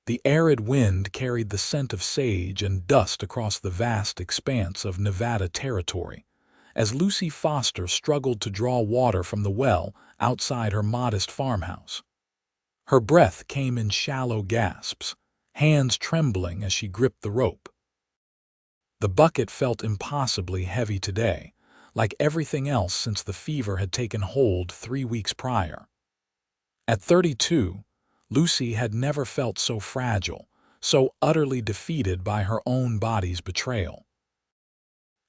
The arid wind carried the scent of sage and dust across the vast expanse of Nevada territory, as Lucy Foster struggled to draw water from the well outside her modest farmhouse. Her breath came in shallow gasps, hands trembling as she gripped the rope. The bucket felt impossibly heavy today, like everything else since the fever had taken hold 3 weeks prior. At 32, Lucy had never felt so fragile, so utterly defeated by her own body's betrayal.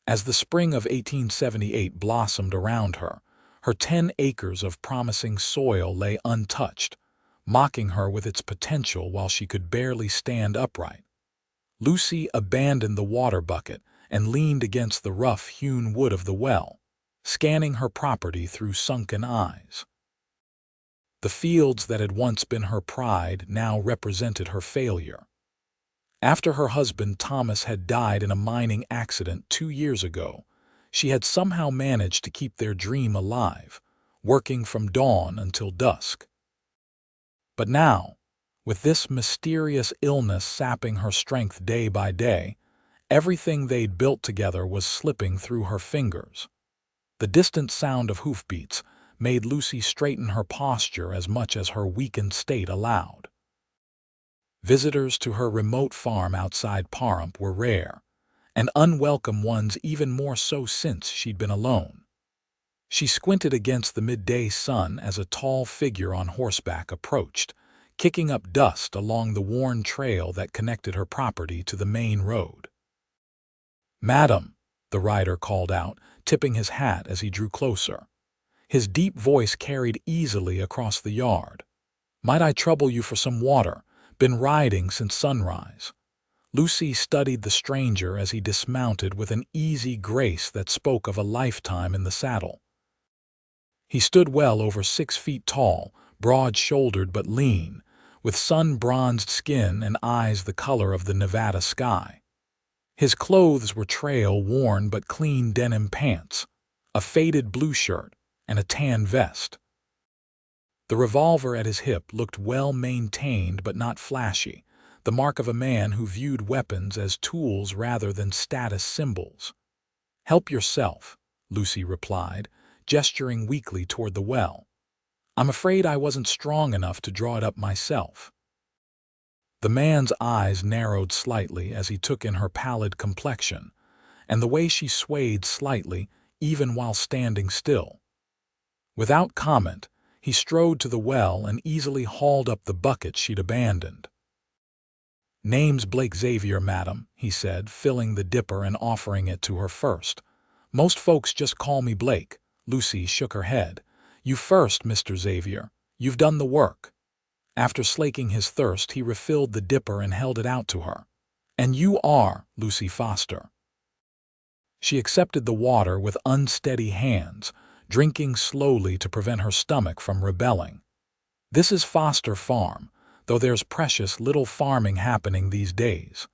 As the spring of 1878 blossomed around her, her 10 acres of promising soil lay untouched, mocking her with its potential while she could barely stand upright. Lucy abandoned the water bucket and leaned against the rough-hewn wood of the well, scanning her property through sunken eyes. The fields that had once been her pride now represented her failure. After her husband Thomas had died in a mining accident 2 years ago, she had somehow managed to keep their dream alive, working from dawn until dusk. But now, with this mysterious illness sapping her strength day by day, everything they'd built together was slipping through her fingers. The distant sound of hoofbeats made Lucy straighten her posture as much as her weakened state allowed. Visitors to her remote farm outside Pahrump were rare, and unwelcome ones even more so since she'd been alone. She squinted against the midday sun as a tall figure on horseback approached, kicking up dust along the worn trail that connected her property to the main road. "Madam," the rider called out, tipping his hat as he drew closer. His deep voice carried easily across the yard. "Might I trouble you for some water? Been riding since sunrise." Lucy studied the stranger as he dismounted with an easy grace that spoke of a lifetime in the saddle. He stood well over 6 feet tall, broad-shouldered but lean, with sun-bronzed skin and eyes the color of the Nevada sky. His clothes were trail-worn but clean denim pants, a faded blue shirt, and a tan vest. The revolver at his hip looked well-maintained but not flashy, the mark of a man who viewed weapons as tools rather than status symbols. "Help yourself," Lucy replied, gesturing weakly toward the well. "I'm afraid I wasn't strong enough to draw it up myself." The man's eyes narrowed slightly as he took in her pallid complexion, and the way she swayed slightly even while standing still. Without comment, he strode to the well and easily hauled up the bucket she'd abandoned. "Name's Blake Xavier, madam," he said, filling the dipper and offering it to her first. "Most folks just call me Blake." Lucy shook her head. "You first, Mr. Xavier. You've done the work." After slaking his thirst, he refilled the dipper and held it out to her. "And you are Lucy Foster." She accepted the water with unsteady hands, drinking slowly to prevent her stomach from rebelling. "This is Foster Farm, though there's precious little farming happening these days."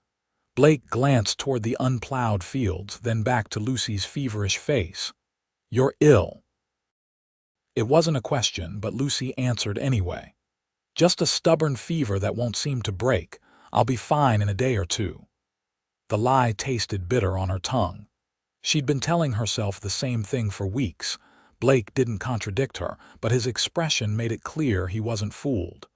Blake glanced toward the unplowed fields, then back to Lucy's feverish face. "You're ill." It wasn't a question, but Lucy answered anyway. "Just a stubborn fever that won't seem to break. I'll be fine in a day or 2. The lie tasted bitter on her tongue. She'd been telling herself the same thing for weeks. Blake didn't contradict her, but his expression made it clear he wasn't fooled.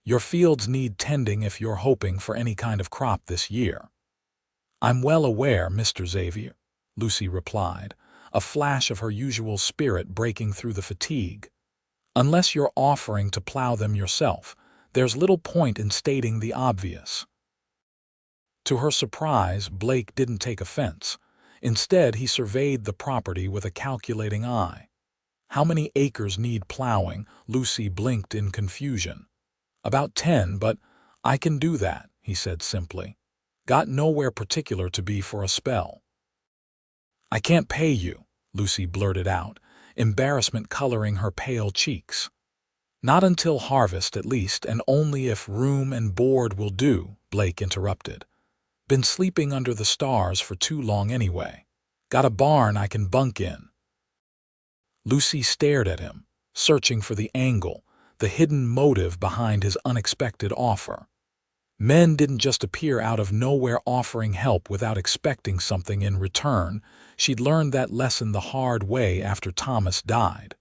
"Your fields need tending if you're hoping for any kind of crop this year." "I'm well aware, Mr. Xavier," Lucy replied, a flash of her usual spirit breaking through the fatigue. "Unless you're offering to plow them yourself, there's little point in stating the obvious." To her surprise, Blake didn't take offense. Instead, he surveyed the property with a calculating eye. "How many acres need plowing?" Lucy blinked in confusion. "About 10, but I can do that," he said simply. "Got nowhere particular to be for a spell." "I can't pay you," Lucy blurted out, embarrassment coloring her pale cheeks. "Not until harvest, at least, and only if room and board will do," Blake interrupted. "Been sleeping under the stars for too long anyway. Got a barn I can bunk in." Lucy stared at him, searching for the angle, the hidden motive behind his unexpected offer. Men didn't just appear out of nowhere offering help without expecting something in return. She'd learned that lesson the hard way after Thomas died.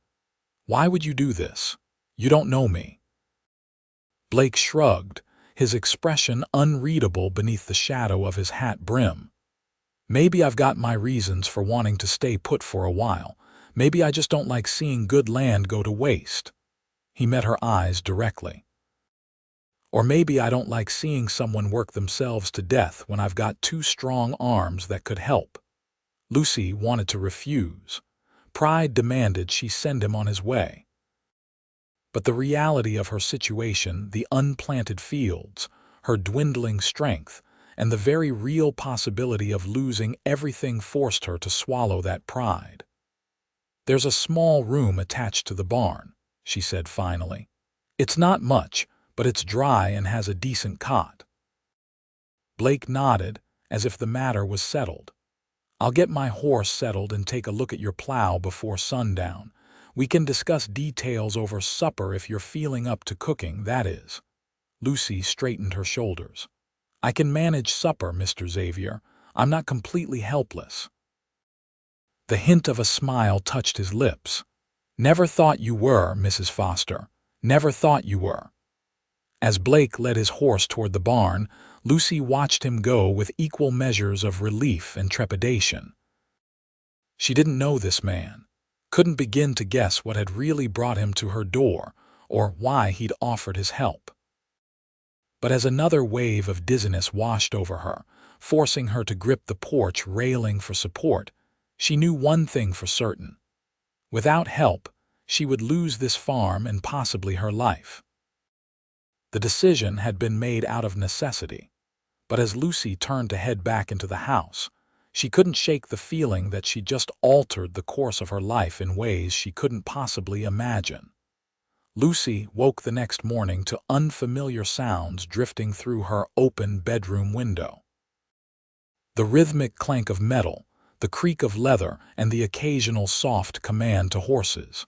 Why would you do this? You don't know me. Blake shrugged, his expression unreadable beneath the shadow of his hat brim. Maybe I've got my reasons for wanting to stay put for a while. Maybe I just don't like seeing good land go to waste. He met her eyes directly. Or maybe I don't like seeing someone work themselves to death when I've got two strong arms that could help. Lucy wanted to refuse. Pride demanded she send him on his way. But the reality of her situation, the unplanted fields, her dwindling strength, and the very real possibility of losing everything forced her to swallow that pride. "There's a small room attached to the barn," she said finally. "It's not much, but it's dry and has a decent cot." Blake nodded, as if the matter was settled. "I'll get my horse settled and take a look at your plow before sundown. We can discuss details over supper if you're feeling up to cooking, that is." Lucy straightened her shoulders. "I can manage supper, Mr. Xavier. I'm not completely helpless." The hint of a smile touched his lips. "Never thought you were, Mrs. Foster. Never thought you were." As Blake led his horse toward the barn, Lucy watched him go with equal measures of relief and trepidation. She didn't know this man, couldn't begin to guess what had really brought him to her door, or why he'd offered his help. But as another wave of dizziness washed over her, forcing her to grip the porch railing for support, she knew one thing for certain. Without help, she would lose this farm and possibly her life. The decision had been made out of necessity, but as Lucy turned to head back into the house, she couldn't shake the feeling that she'd just altered the course of her life in ways she couldn't possibly imagine. Lucy woke the next morning to unfamiliar sounds drifting through her open bedroom window. The rhythmic clank of metal, the creak of leather, and the occasional soft command to horses.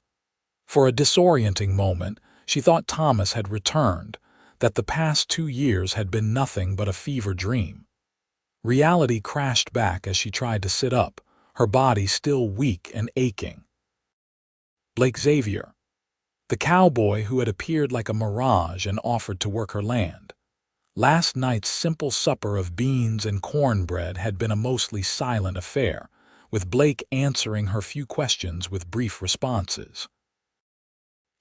For a disorienting moment, she thought Thomas had returned, that the past 2 years had been nothing but a fever dream. Reality crashed back as she tried to sit up, her body still weak and aching. Blake Xavier, the cowboy who had appeared like a mirage and offered to work her land. Last night's simple supper of beans and cornbread had been a mostly silent affair, with Blake answering her few questions with brief responses.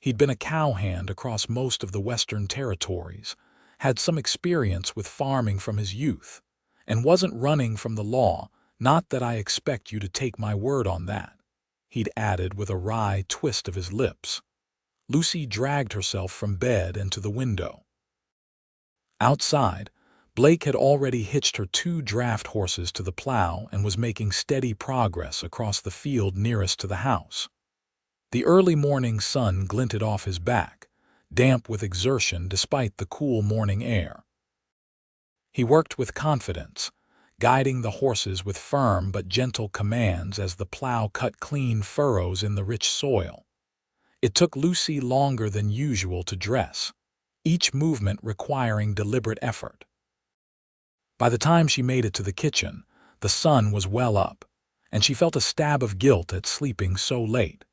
He'd been a cowhand across most of the Western territories, had some experience with farming from his youth, and wasn't running from the law. "Not that I expect you to take my word on that," he'd added with a wry twist of his lips. Lucy dragged herself from bed and to the window. Outside, Blake had already hitched her 2 draft horses to the plow and was making steady progress across the field nearest to the house. The early morning sun glinted off his back, damp with exertion despite the cool morning air. He worked with confidence, guiding the horses with firm but gentle commands as the plow cut clean furrows in the rich soil. It took Lucy longer than usual to dress, each movement requiring deliberate effort. By the time she made it to the kitchen, the sun was well up, and she felt a stab of guilt at sleeping so late.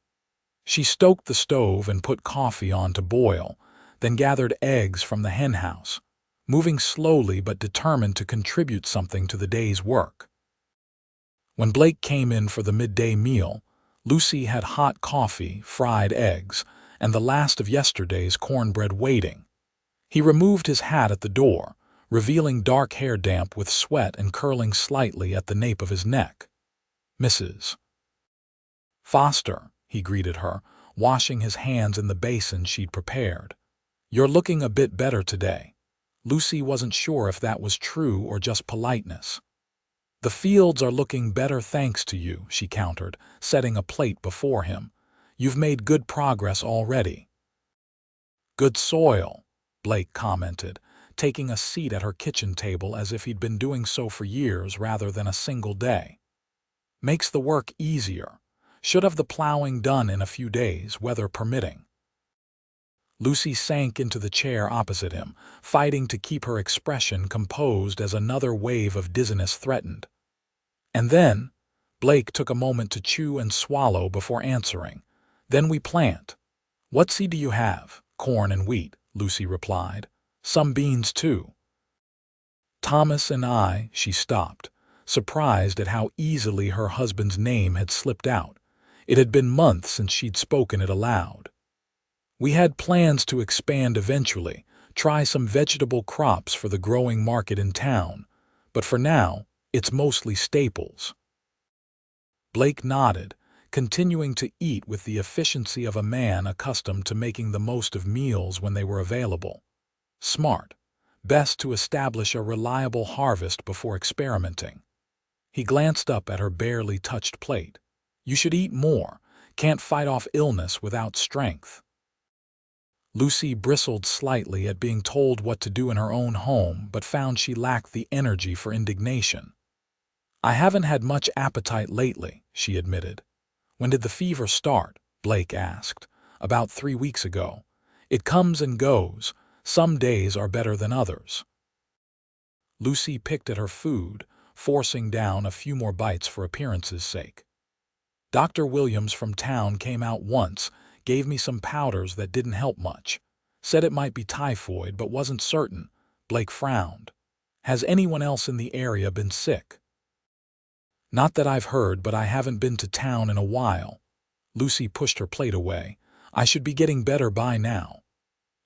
She stoked the stove and put coffee on to boil, then gathered eggs from the henhouse, moving slowly but determined to contribute something to the day's work. When Blake came in for the midday meal, Lucy had hot coffee, fried eggs, and the last of yesterday's cornbread waiting. He removed his hat at the door, revealing dark hair damp with sweat and curling slightly at the nape of his neck. "Mrs. Foster," he greeted her, washing his hands in the basin she'd prepared. "You're looking a bit better today." Lucy wasn't sure if that was true or just politeness. "The fields are looking better thanks to you," she countered, setting a plate before him. "You've made good progress already." "Good soil," Blake commented, taking a seat at her kitchen table as if he'd been doing so for years rather than a single day. "Makes the work easier. Should have the plowing done in a few days, weather permitting." Lucy sank into the chair opposite him, fighting to keep her expression composed as another wave of dizziness threatened. And then, Blake took a moment to chew and swallow before answering. Then we plant. What seed do you have? Corn and wheat, Lucy replied. Some beans, too. Thomas and I, she stopped, surprised at how easily her husband's name had slipped out. It had been months since she'd spoken it aloud. We had plans to expand eventually, try some vegetable crops for the growing market in town, but for now, it's mostly staples. Blake nodded, continuing to eat with the efficiency of a man accustomed to making the most of meals when they were available. Smart. Best to establish a reliable harvest before experimenting. He glanced up at her barely touched plate. You should eat more. Can't fight off illness without strength. Lucy bristled slightly at being told what to do in her own home, but found she lacked the energy for indignation. I haven't had much appetite lately, she admitted. When did the fever start? Blake asked. About 3 weeks ago. It comes and goes. Some days are better than others. Lucy picked at her food, forcing down a few more bites for appearance's sake. Dr. Williams from town came out once, gave me some powders that didn't help much. Said it might be typhoid, but wasn't certain. Blake frowned. Has anyone else in the area been sick? Not that I've heard, but I haven't been to town in a while. Lucy pushed her plate away. I should be getting better by now.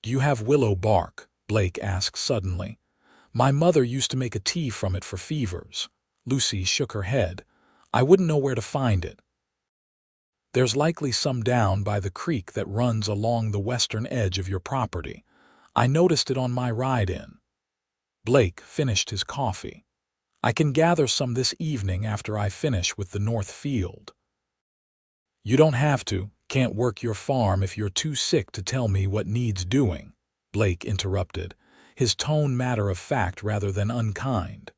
Do you have willow bark? Blake asked suddenly. My mother used to make a tea from it for fevers. Lucy shook her head. I wouldn't know where to find it. There's likely some down by the creek that runs along the western edge of your property. I noticed it on my ride in. Blake finished his coffee. I can gather some this evening after I finish with the north field. You don't have to. Can't work your farm if you're too sick to tell me what needs doing, Blake interrupted, his tone matter-of-fact rather than unkind.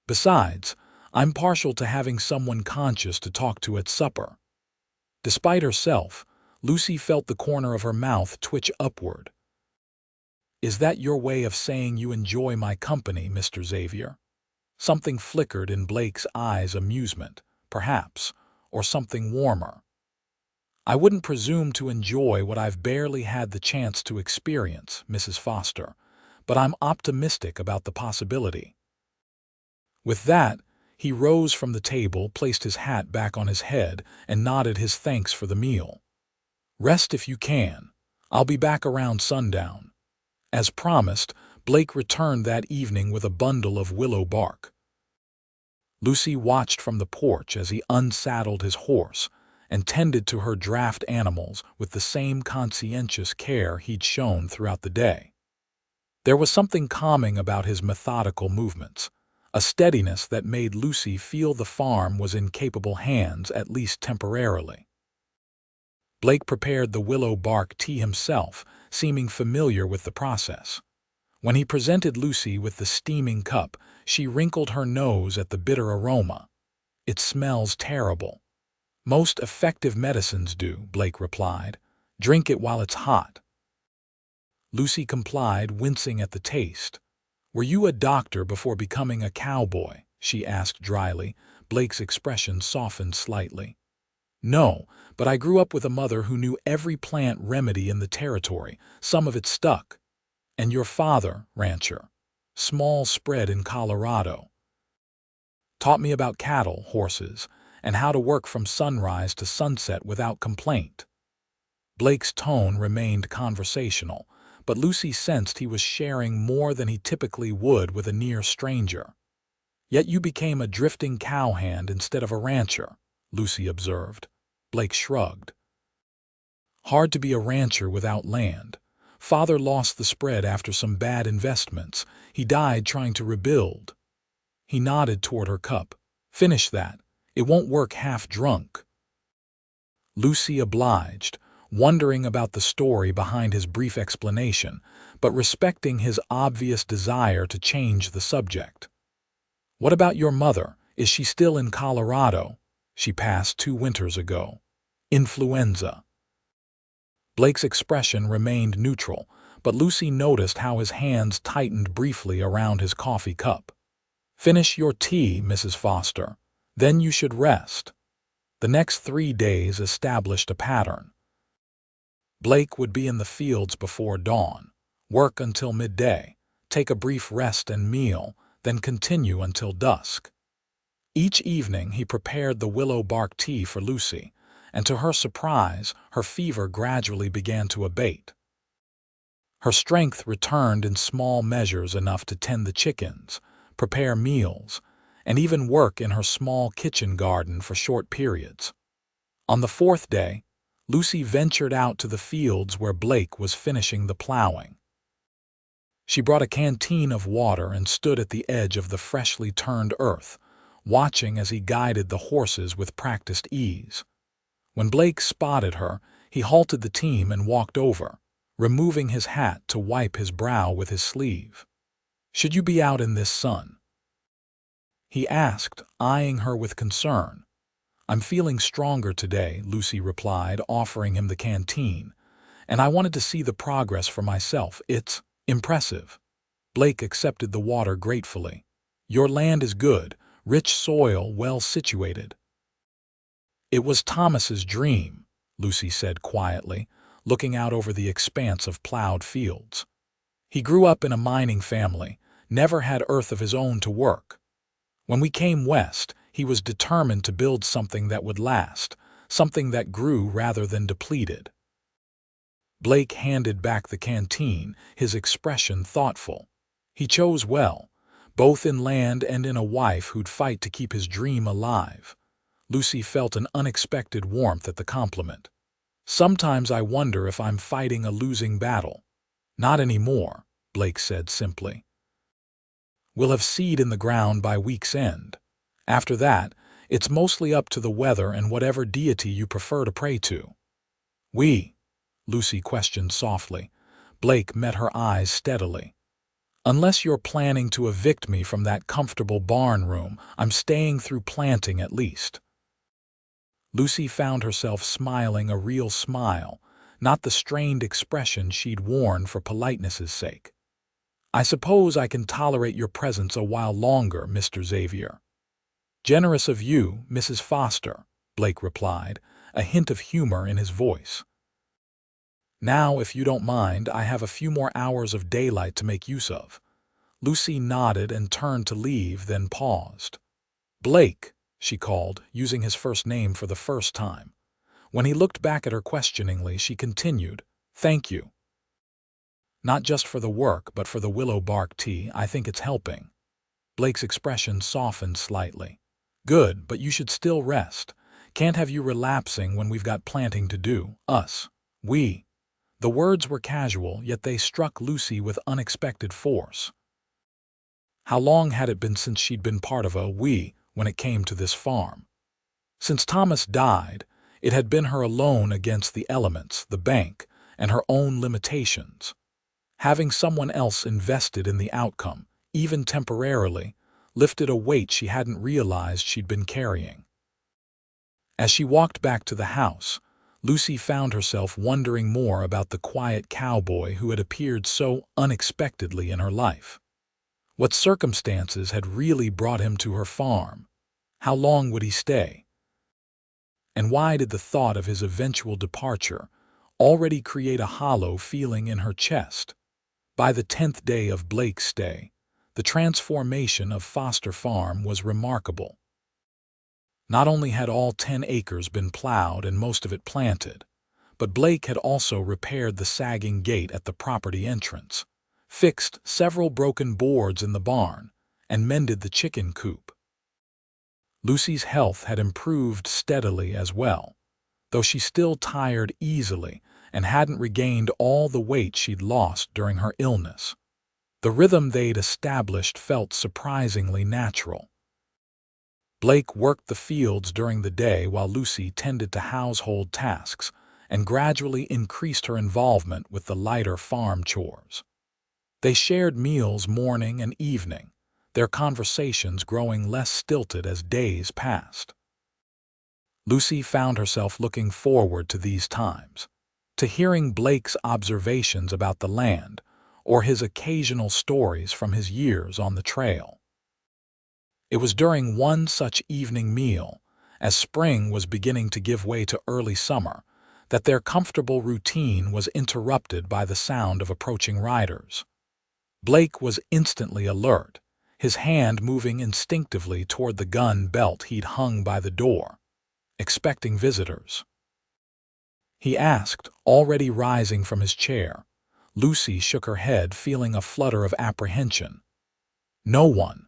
Besides, I'm partial to having someone conscious to talk to at supper. Despite herself, Lucy felt the corner of her mouth twitch upward. Is that your way of saying you enjoy my company, Mr. Xavier? Something flickered in Blake's eyes, amusement, perhaps, or something warmer. I wouldn't presume to enjoy what I've barely had the chance to experience, Mrs. Foster, but I'm optimistic about the possibility. With that, he rose from the table, placed his hat back on his head, and nodded his thanks for the meal. Rest if you can. I'll be back around sundown. As promised, Blake returned that evening with a bundle of willow bark. Lucy watched from the porch as he unsaddled his horse and tended to her draft animals with the same conscientious care he'd shown throughout the day. There was something calming about his methodical movements, a steadiness that made Lucy feel the farm was in capable hands, at least temporarily. Blake prepared the willow bark tea himself, seeming familiar with the process. When he presented Lucy with the steaming cup, she wrinkled her nose at the bitter aroma. It smells terrible. Most effective medicines do, Blake replied. Drink it while it's hot. Lucy complied, wincing at the taste. Were you a doctor before becoming a cowboy? She asked dryly. Blake's expression softened slightly. No, but I grew up with a mother who knew every plant remedy in the territory. Some of it stuck. And your father, rancher. Small spread in Colorado. Taught me about cattle, horses, and how to work from sunrise to sunset without complaint. Blake's tone remained conversational, but Lucy sensed he was sharing more than he typically would with a near stranger. Yet you became a drifting cowhand instead of a rancher, Lucy observed. Blake shrugged. Hard to be a rancher without land. Father lost the spread after some bad investments. He died trying to rebuild. He nodded toward her cup. Finish that. It won't work half drunk. Lucy obliged, wondering about the story behind his brief explanation, but respecting his obvious desire to change the subject. What about your mother? Is she still in Colorado? She passed 2 winters ago. Influenza. Blake's expression remained neutral, but Lucy noticed how his hands tightened briefly around his coffee cup. "Finish your tea, Mrs. Foster. Then you should rest." The next 3 days established a pattern. Blake would be in the fields before dawn, work until midday, take a brief rest and meal, then continue until dusk. Each evening he prepared the willow bark tea for Lucy, and to her surprise, her fever gradually began to abate. Her strength returned in small measures, enough to tend the chickens, prepare meals, and even work in her small kitchen garden for short periods. On the 4th day, Lucy ventured out to the fields where Blake was finishing the plowing. She brought a canteen of water and stood at the edge of the freshly turned earth, watching as he guided the horses with practiced ease. When Blake spotted her, he halted the team and walked over, removing his hat to wipe his brow with his sleeve. "Should you be out in this sun?" he asked, eyeing her with concern. "I'm feeling stronger today," Lucy replied, offering him the canteen, "and I wanted to see the progress for myself. It's impressive." Blake accepted the water gratefully. "Your land is good, rich soil, well situated." "It was Thomas's dream," Lucy said quietly, looking out over the expanse of plowed fields. "He grew up in a mining family, never had earth of his own to work. When we came west, he was determined to build something that would last, something that grew rather than depleted." Blake handed back the canteen, his expression thoughtful. He chose well, both in land and in a wife who'd fight to keep his dream alive. Lucy felt an unexpected warmth at the compliment. "Sometimes I wonder if I'm fighting a losing battle." "Not anymore," Blake said simply. "We'll have seed in the ground by week's end. After that, it's mostly up to the weather and whatever deity you prefer to pray to." "We?" Lucy questioned softly. Blake met her eyes steadily. "Unless you're planning to evict me from that comfortable barn room, I'm staying through planting at least." Lucy found herself smiling a real smile, not the strained expression she'd worn for politeness' sake. "I suppose I can tolerate your presence a while longer, Mr. Xavier." "Generous of you, Mrs. Foster," Blake replied, a hint of humor in his voice. "Now, if you don't mind, I have a few more hours of daylight to make use of." Lucy nodded and turned to leave, then paused. "Blake," she called, using his first name for the first time. When he looked back at her questioningly, she continued, "Thank you. Not just for the work, but for the willow bark tea. I think it's helping." Blake's expression softened slightly. "Good, but you should still rest. Can't have you relapsing when we've got planting to do. Us. We." The words were casual, yet they struck Lucy with unexpected force. How long had it been since she'd been part of a "we" when it came to this farm? Since Thomas died, it had been her alone against the elements, the bank, and her own limitations. Having someone else invested in the outcome, even temporarily, lifted a weight she hadn't realized she'd been carrying. As she walked back to the house, Lucy found herself wondering more about the quiet cowboy who had appeared so unexpectedly in her life. What circumstances had really brought him to her farm? How long would he stay? And why did the thought of his eventual departure already create a hollow feeling in her chest? By the 10th day of Blake's stay, the transformation of Foster Farm was remarkable. Not only had all 10 acres been plowed and most of it planted, but Blake had also repaired the sagging gate at the property entrance, fixed several broken boards in the barn, and mended the chicken coop. Lucy's health had improved steadily as well, though she still tired easily and hadn't regained all the weight she'd lost during her illness. The rhythm they'd established felt surprisingly natural. Blake worked the fields during the day while Lucy tended to household tasks and gradually increased her involvement with the lighter farm chores. They shared meals morning and evening, their conversations growing less stilted as days passed. Lucy found herself looking forward to these times. to hearing Blake's observations about the land or his occasional stories from his years on the trail. It was during one such evening meal, as spring was beginning to give way to early summer, that their comfortable routine was interrupted by the sound of approaching riders. Blake was instantly alert, his hand moving instinctively toward the gun belt he'd hung by the door, expecting visitors. He asked, already rising from his chair. Lucy shook her head, feeling a flutter of apprehension. No one.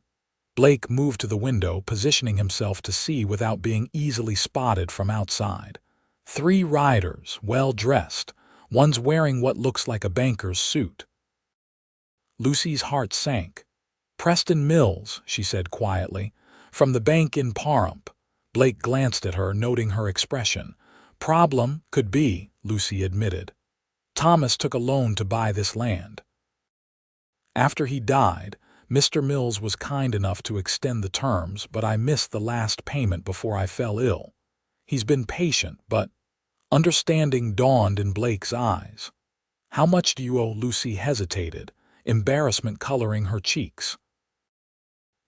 Blake moved to the window, positioning himself to see without being easily spotted from outside. 3 riders, well-dressed, one's wearing what looks like a banker's suit. Lucy's heart sank. "Preston Mills," she said quietly, "from the bank in Pahrump." Blake glanced at her, noting her expression. "Problem could be," Lucy admitted. "Thomas took a loan to buy this land. After he died, Mr. Mills was kind enough to extend the terms, but I missed the last payment before I fell ill. He's been patient, but—" Understanding dawned in Blake's eyes. "How much do you owe?" Lucy hesitated, embarrassment coloring her cheeks.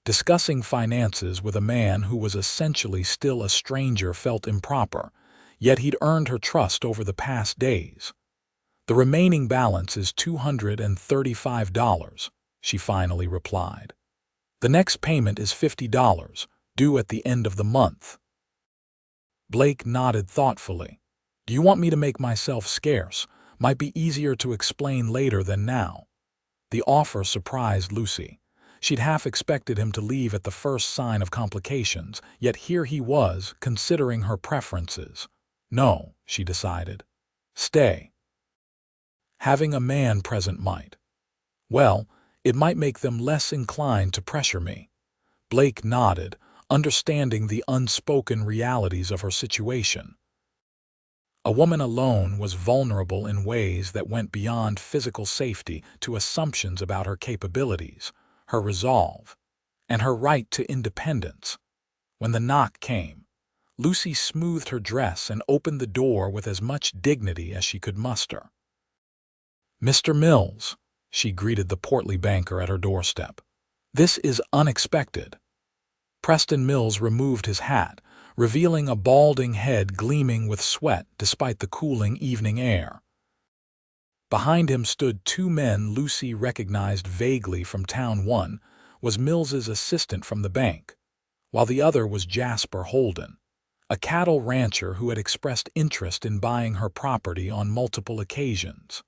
Discussing finances with a man who was essentially still a stranger felt improper, yet he'd earned her trust over the past days. "The remaining balance is $235, she finally replied. "The next payment is $50, due at the end of the month." Blake nodded thoughtfully. "Do you want me to make myself scarce? Might be easier to explain later than now." The offer surprised Lucy. She'd half expected him to leave at the first sign of complications, yet here he was, considering her preferences. "No," she decided. "Stay. Having a man present might. Well, it might make them less inclined to pressure me." Blake nodded, understanding the unspoken realities of her situation. A woman alone was vulnerable in ways that went beyond physical safety to assumptions about her capabilities, her resolve, and her right to independence. When the knock came, Lucy smoothed her dress and opened the door with as much dignity as she could muster. "Mr. Mills," she greeted the portly banker at her doorstep. "This is unexpected." Preston Mills removed his hat, revealing a balding head gleaming with sweat despite the cooling evening air. Behind him stood 2 men Lucy recognized vaguely from town. One was Mills's assistant from the bank, while the other was Jasper Holden, a cattle rancher who had expressed interest in buying her property on multiple occasions.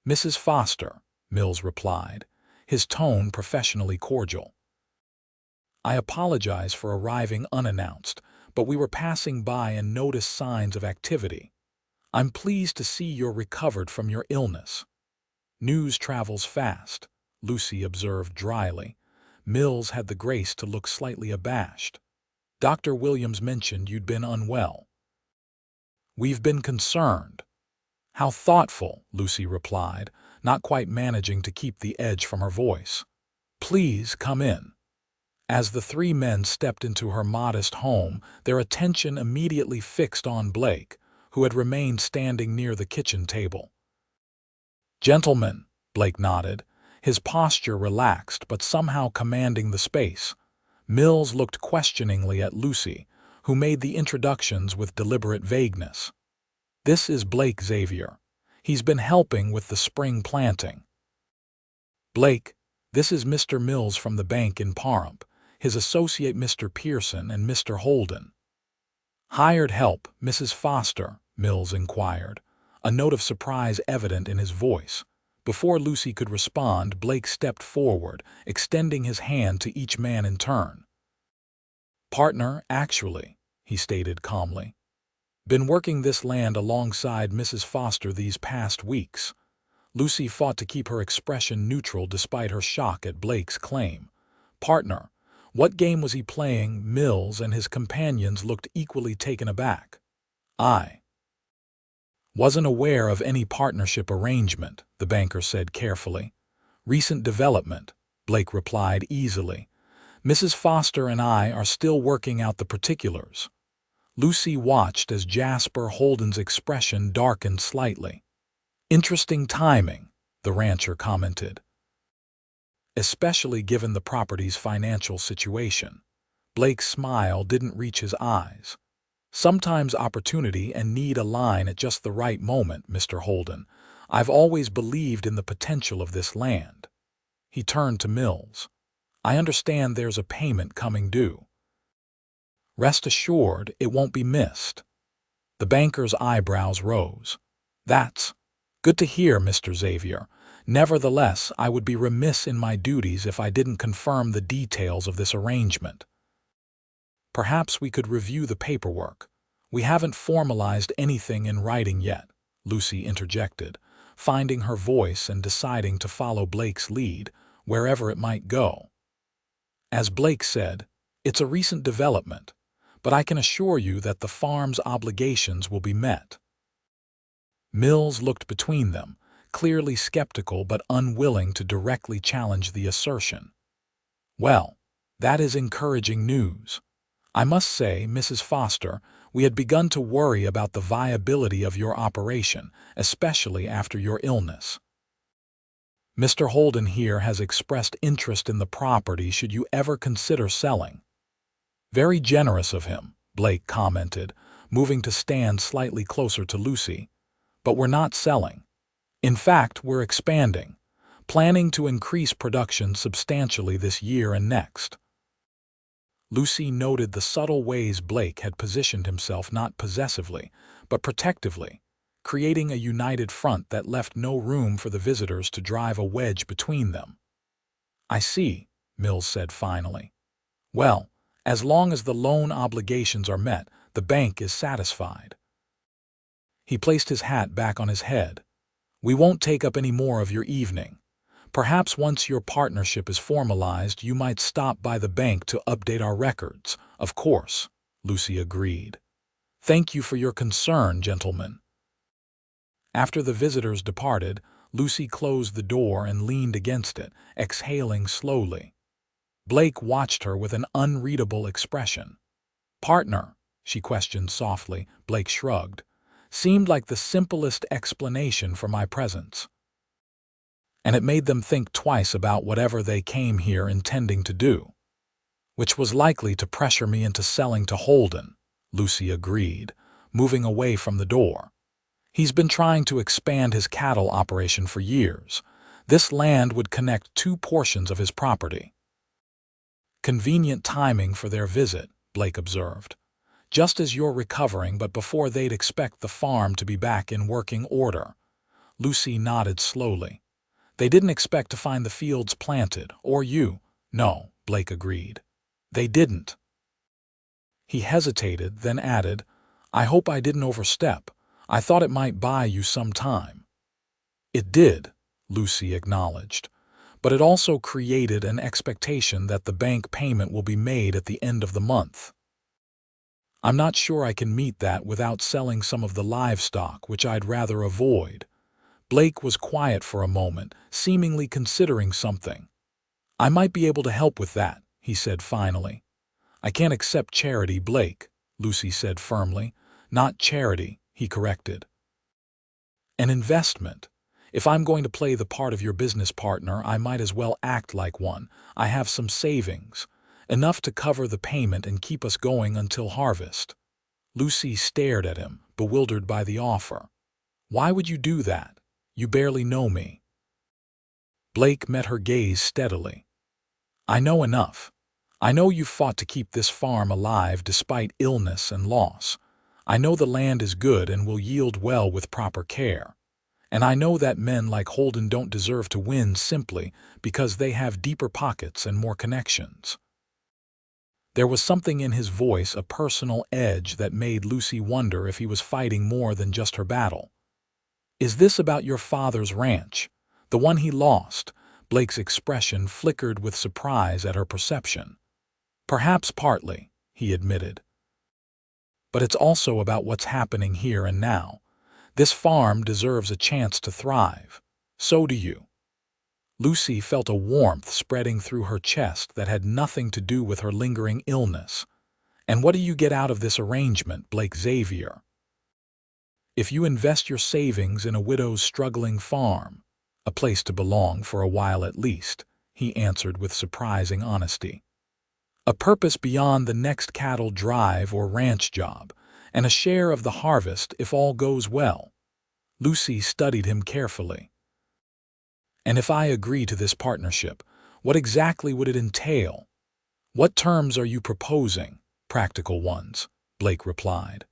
"Mrs. Foster," Mills replied, his tone professionally cordial. "I apologize for arriving unannounced, but we were passing by and noticed signs of activity. I'm pleased to see you're recovered from your illness." "News travels fast," Lucy observed dryly. Mills had the grace to look slightly abashed. "Dr. Williams mentioned you'd been unwell." "We've been concerned." "How thoughtful," Lucy replied, not quite managing to keep the edge from her voice. "Please come in." As the 3 men stepped into her modest home, their attention immediately fixed on Blake, who had remained standing near the kitchen table. "Gentlemen," Blake nodded, his posture relaxed but somehow commanding the space. Mills looked questioningly at Lucy, who made the introductions with deliberate vagueness. "This is Blake Xavier. He's been helping with the spring planting." "Blake, this is Mr. Mills from the bank in Pahrump, his associate Mr. Pearson and Mr. Holden." "Hired help, Mrs. Foster?" Mills inquired, a note of surprise evident in his voice. Before Lucy could respond, Blake stepped forward, extending his hand to each man in turn. "Partner, actually," he stated calmly. "Been working this land alongside Mrs. Foster these past weeks." Lucy fought to keep her expression neutral despite her shock at Blake's claim. "Partner, what game was he playing?" Mills and his companions looked equally taken aback. "I wasn't aware of any partnership arrangement," the banker said carefully. "Recent development," Blake replied easily. "Mrs. Foster and I are still working out the particulars." Lucy watched as Jasper Holden's expression darkened slightly. "Interesting timing," the rancher commented, "especially given the property's financial situation." Blake's smile didn't reach his eyes. "Sometimes opportunity and need align at just the right moment, Mr. Holden. I've always believed in the potential of this land." He turned to Mills. "I understand there's a payment coming due. Rest assured it won't be missed." The banker's eyebrows rose. "That's good to hear, Mr. Xavier. Nevertheless, I would be remiss in my duties if I didn't confirm the details of this arrangement." "Perhaps we could review the paperwork. We haven't formalized anything in writing yet," Lucy interjected, finding her voice and deciding to follow Blake's lead, wherever it might go. "As Blake said, it's a recent development, but I can assure you that the farm's obligations will be met." Mills looked between them, clearly skeptical but unwilling to directly challenge the assertion. "Well, that is encouraging news. I must say, Mrs. Foster, we had begun to worry about the viability of your operation, especially after your illness. Mr. Holden here has expressed interest in the property should you ever consider selling." "Very generous of him," Blake commented, moving to stand slightly closer to Lucy. "But we're not selling. In fact, we're expanding, planning to increase production substantially this year and next." Lucy noted the subtle ways Blake had positioned himself not possessively, but protectively, creating a united front that left no room for the visitors to drive a wedge between them. "I see," Mills said finally. "Well, as long as the loan obligations are met, the bank is satisfied." He placed his hat back on his head. "We won't take up any more of your evening. Perhaps once your partnership is formalized, you might stop by the bank to update our records." "Of course," Lucy agreed. "Thank you for your concern, gentlemen." After the visitors departed, Lucy closed the door and leaned against it, exhaling slowly. Blake watched her with an unreadable expression. "Partner?" she questioned softly. Blake shrugged. "Seemed like the simplest explanation for my presence. And it made them think twice about whatever they came here intending to do." "Which was likely to pressure me into selling to Holden," Lucy agreed, moving away from the door. "He's been trying to expand his cattle operation for years. This land would connect two portions of his property." "Convenient timing for their visit," Blake observed. "Just as you're recovering, but before they'd expect the farm to be back in working order." Lucy nodded slowly. "They didn't expect to find the fields planted, or you." "No," Blake agreed. "They didn't." He hesitated, then added, "I hope I didn't overstep. I thought it might buy you some time." "It did," Lucy acknowledged, "but it also created an expectation that the bank payment will be made at the end of the month. I'm not sure I can meet that without selling some of the livestock, which I'd rather avoid." Blake was quiet for a moment, seemingly considering something. "I might be able to help with that," he said finally. "I can't accept charity, Blake," Lucy said firmly. "Not charity," he corrected. "An investment. If I'm going to play the part of your business partner, I might as well act like one. I have some savings, enough to cover the payment and keep us going until harvest." Lucy stared at him, bewildered by the offer. "Why would you do that? You barely know me." Blake met her gaze steadily. "I know enough. I know you've fought to keep this farm alive despite illness and loss. I know the land is good and will yield well with proper care. And I know that men like Holden don't deserve to win simply because they have deeper pockets and more connections." There was something in his voice, a personal edge that made Lucy wonder if he was fighting more than just her battle. "Is this about your father's ranch, the one he lost?" Blake's expression flickered with surprise at her perception. "Perhaps partly," he admitted. "But it's also about what's happening here and now. This farm deserves a chance to thrive. So do you." Lucy felt a warmth spreading through her chest that had nothing to do with her lingering illness. And what do you get out of this arrangement, Blake Xavier? If you invest your savings in a widow's struggling farm, a place to belong for a while at least, he answered with surprising honesty. A purpose beyond the next cattle drive or ranch job, and a share of the harvest if all goes well. Lucy studied him carefully. And if I agree to this partnership, what exactly would it entail? What terms are you proposing? Practical ones, Blake replied.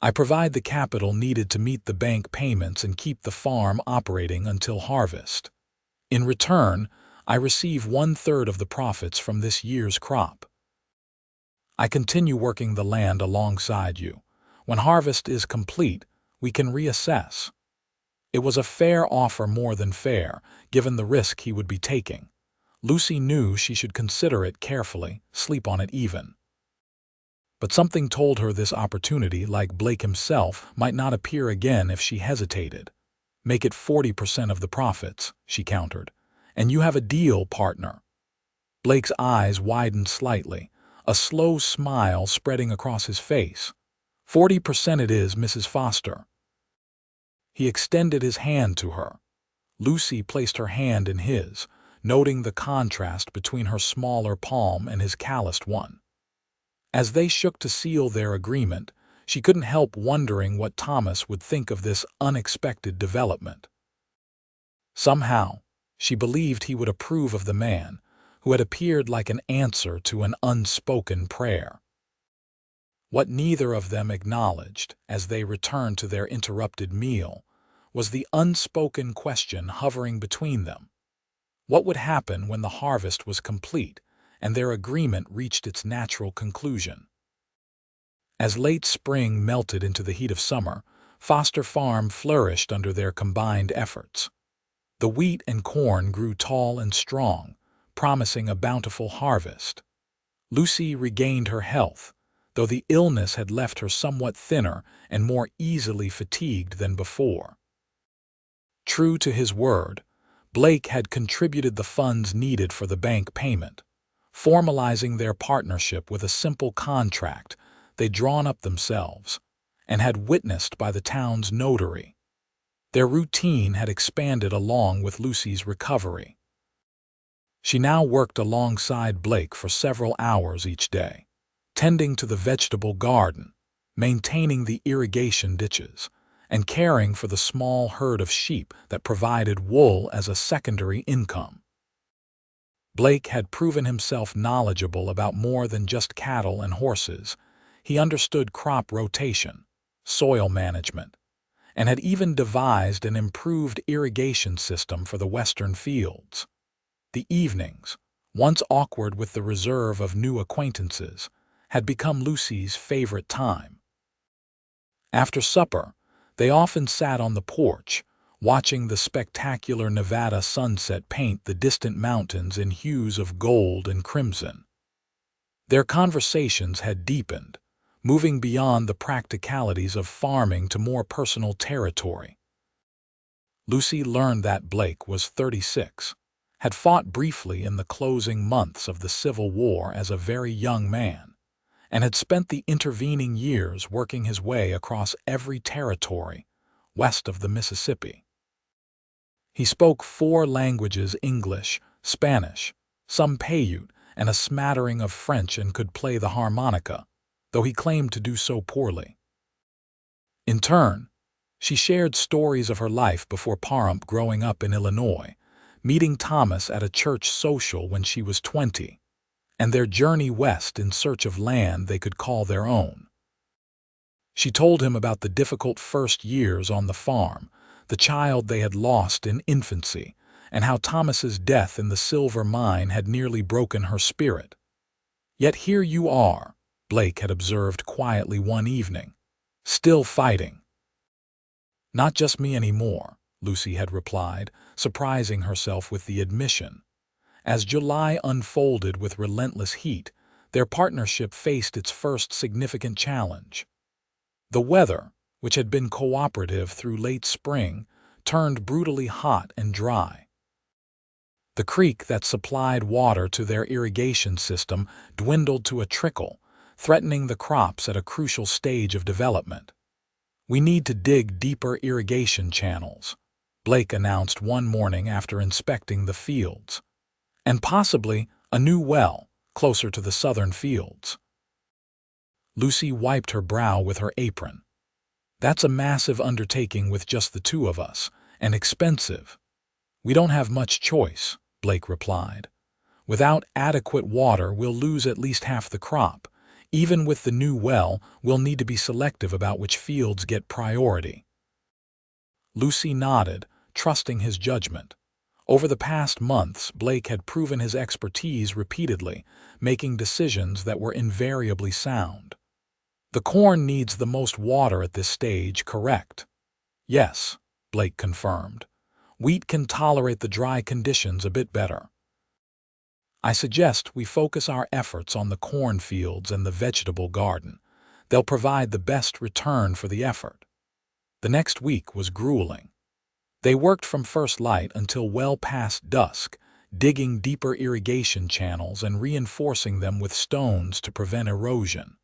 I provide the capital needed to meet the bank payments and keep the farm operating until harvest. In return, I receive 1/3 of the profits from this year's crop. I continue working the land alongside you. When harvest is complete, we can reassess. It was a fair offer, more than fair, given the risk he would be taking. Lucy knew she should consider it carefully, sleep on it even. But something told her this opportunity, like Blake himself, might not appear again if she hesitated. Make it 40% of the profits, she countered. And you have a deal, partner. Blake's eyes widened slightly, a slow smile spreading across his face. 40% it is, Mrs. Foster. He extended his hand to her. Lucy placed her hand in his, noting the contrast between her smaller palm and his calloused one. As they shook to seal their agreement, she couldn't help wondering what Thomas would think of this unexpected development. Somehow, she believed he would approve of the man, who had appeared like an answer to an unspoken prayer. What neither of them acknowledged, as they returned to their interrupted meal, was the unspoken question hovering between them. What would happen when the harvest was complete and their agreement reached its natural conclusion? As late spring melted into the heat of summer, Foster Farm flourished under their combined efforts. The wheat and corn grew tall and strong, promising a bountiful harvest. Lucy regained her health, though the illness had left her somewhat thinner and more easily fatigued than before. True to his word, Blake had contributed the funds needed for the bank payment, formalizing their partnership with a simple contract they'd drawn up themselves and had witnessed by the town's notary. Their routine had expanded along with Lucy's recovery. She now worked alongside Blake for several hours each day, tending to the vegetable garden, maintaining the irrigation ditches, and caring for the small herd of sheep that provided wool as a secondary income. Blake had proven himself knowledgeable about more than just cattle and horses. He understood crop rotation, soil management, and had even devised an improved irrigation system for the western fields. The evenings, once awkward with the reserve of new acquaintances, had become Lucy's favorite time. After supper, they often sat on the porch, watching the spectacular Nevada sunset paint the distant mountains in hues of gold and crimson. Their conversations had deepened, moving beyond the practicalities of farming to more personal territory. Lucy learned that Blake was 36, had fought briefly in the closing months of the Civil War as a very young man, and had spent the intervening years working his way across every territory west of the Mississippi. He spoke 4 languages: English, Spanish, some Paiute, and a smattering of French, and could play the harmonica, though he claimed to do so poorly. In turn, she shared stories of her life before Pahrump, growing up in Illinois, meeting Thomas at a church social when she was 20, and their journey west in search of land they could call their own. She told him about the difficult first years on the farm, the child they had lost in infancy, and how Thomas's death in the silver mine had nearly broken her spirit. "Yet here you are," Blake had observed quietly one evening, "still fighting." "Not just me anymore," Lucy had replied, surprising herself with the admission. As July unfolded with relentless heat, their partnership faced its first significant challenge. The weather, which had been cooperative through late spring, turned brutally hot and dry. The creek that supplied water to their irrigation system dwindled to a trickle, threatening the crops at a crucial stage of development. "We need to dig deeper irrigation channels," Blake announced one morning after inspecting the fields. "And possibly a new well, closer to the southern fields." Lucy wiped her brow with her apron. "That's a massive undertaking with just the two of us, and expensive." "We don't have much choice," Blake replied. "Without adequate water, we'll lose at least half the crop. Even with the new well, we'll need to be selective about which fields get priority." Lucy nodded, trusting his judgment. Over the past months, Blake had proven his expertise repeatedly, making decisions that were invariably sound. "The corn needs the most water at this stage, correct?" "Yes," Blake confirmed. "Wheat can tolerate the dry conditions a bit better." "I suggest we focus our efforts on the cornfields and the vegetable garden. They'll provide the best return for the effort." The next week was grueling. They worked from first light until well past dusk, digging deeper irrigation channels and reinforcing them with stones to prevent erosion.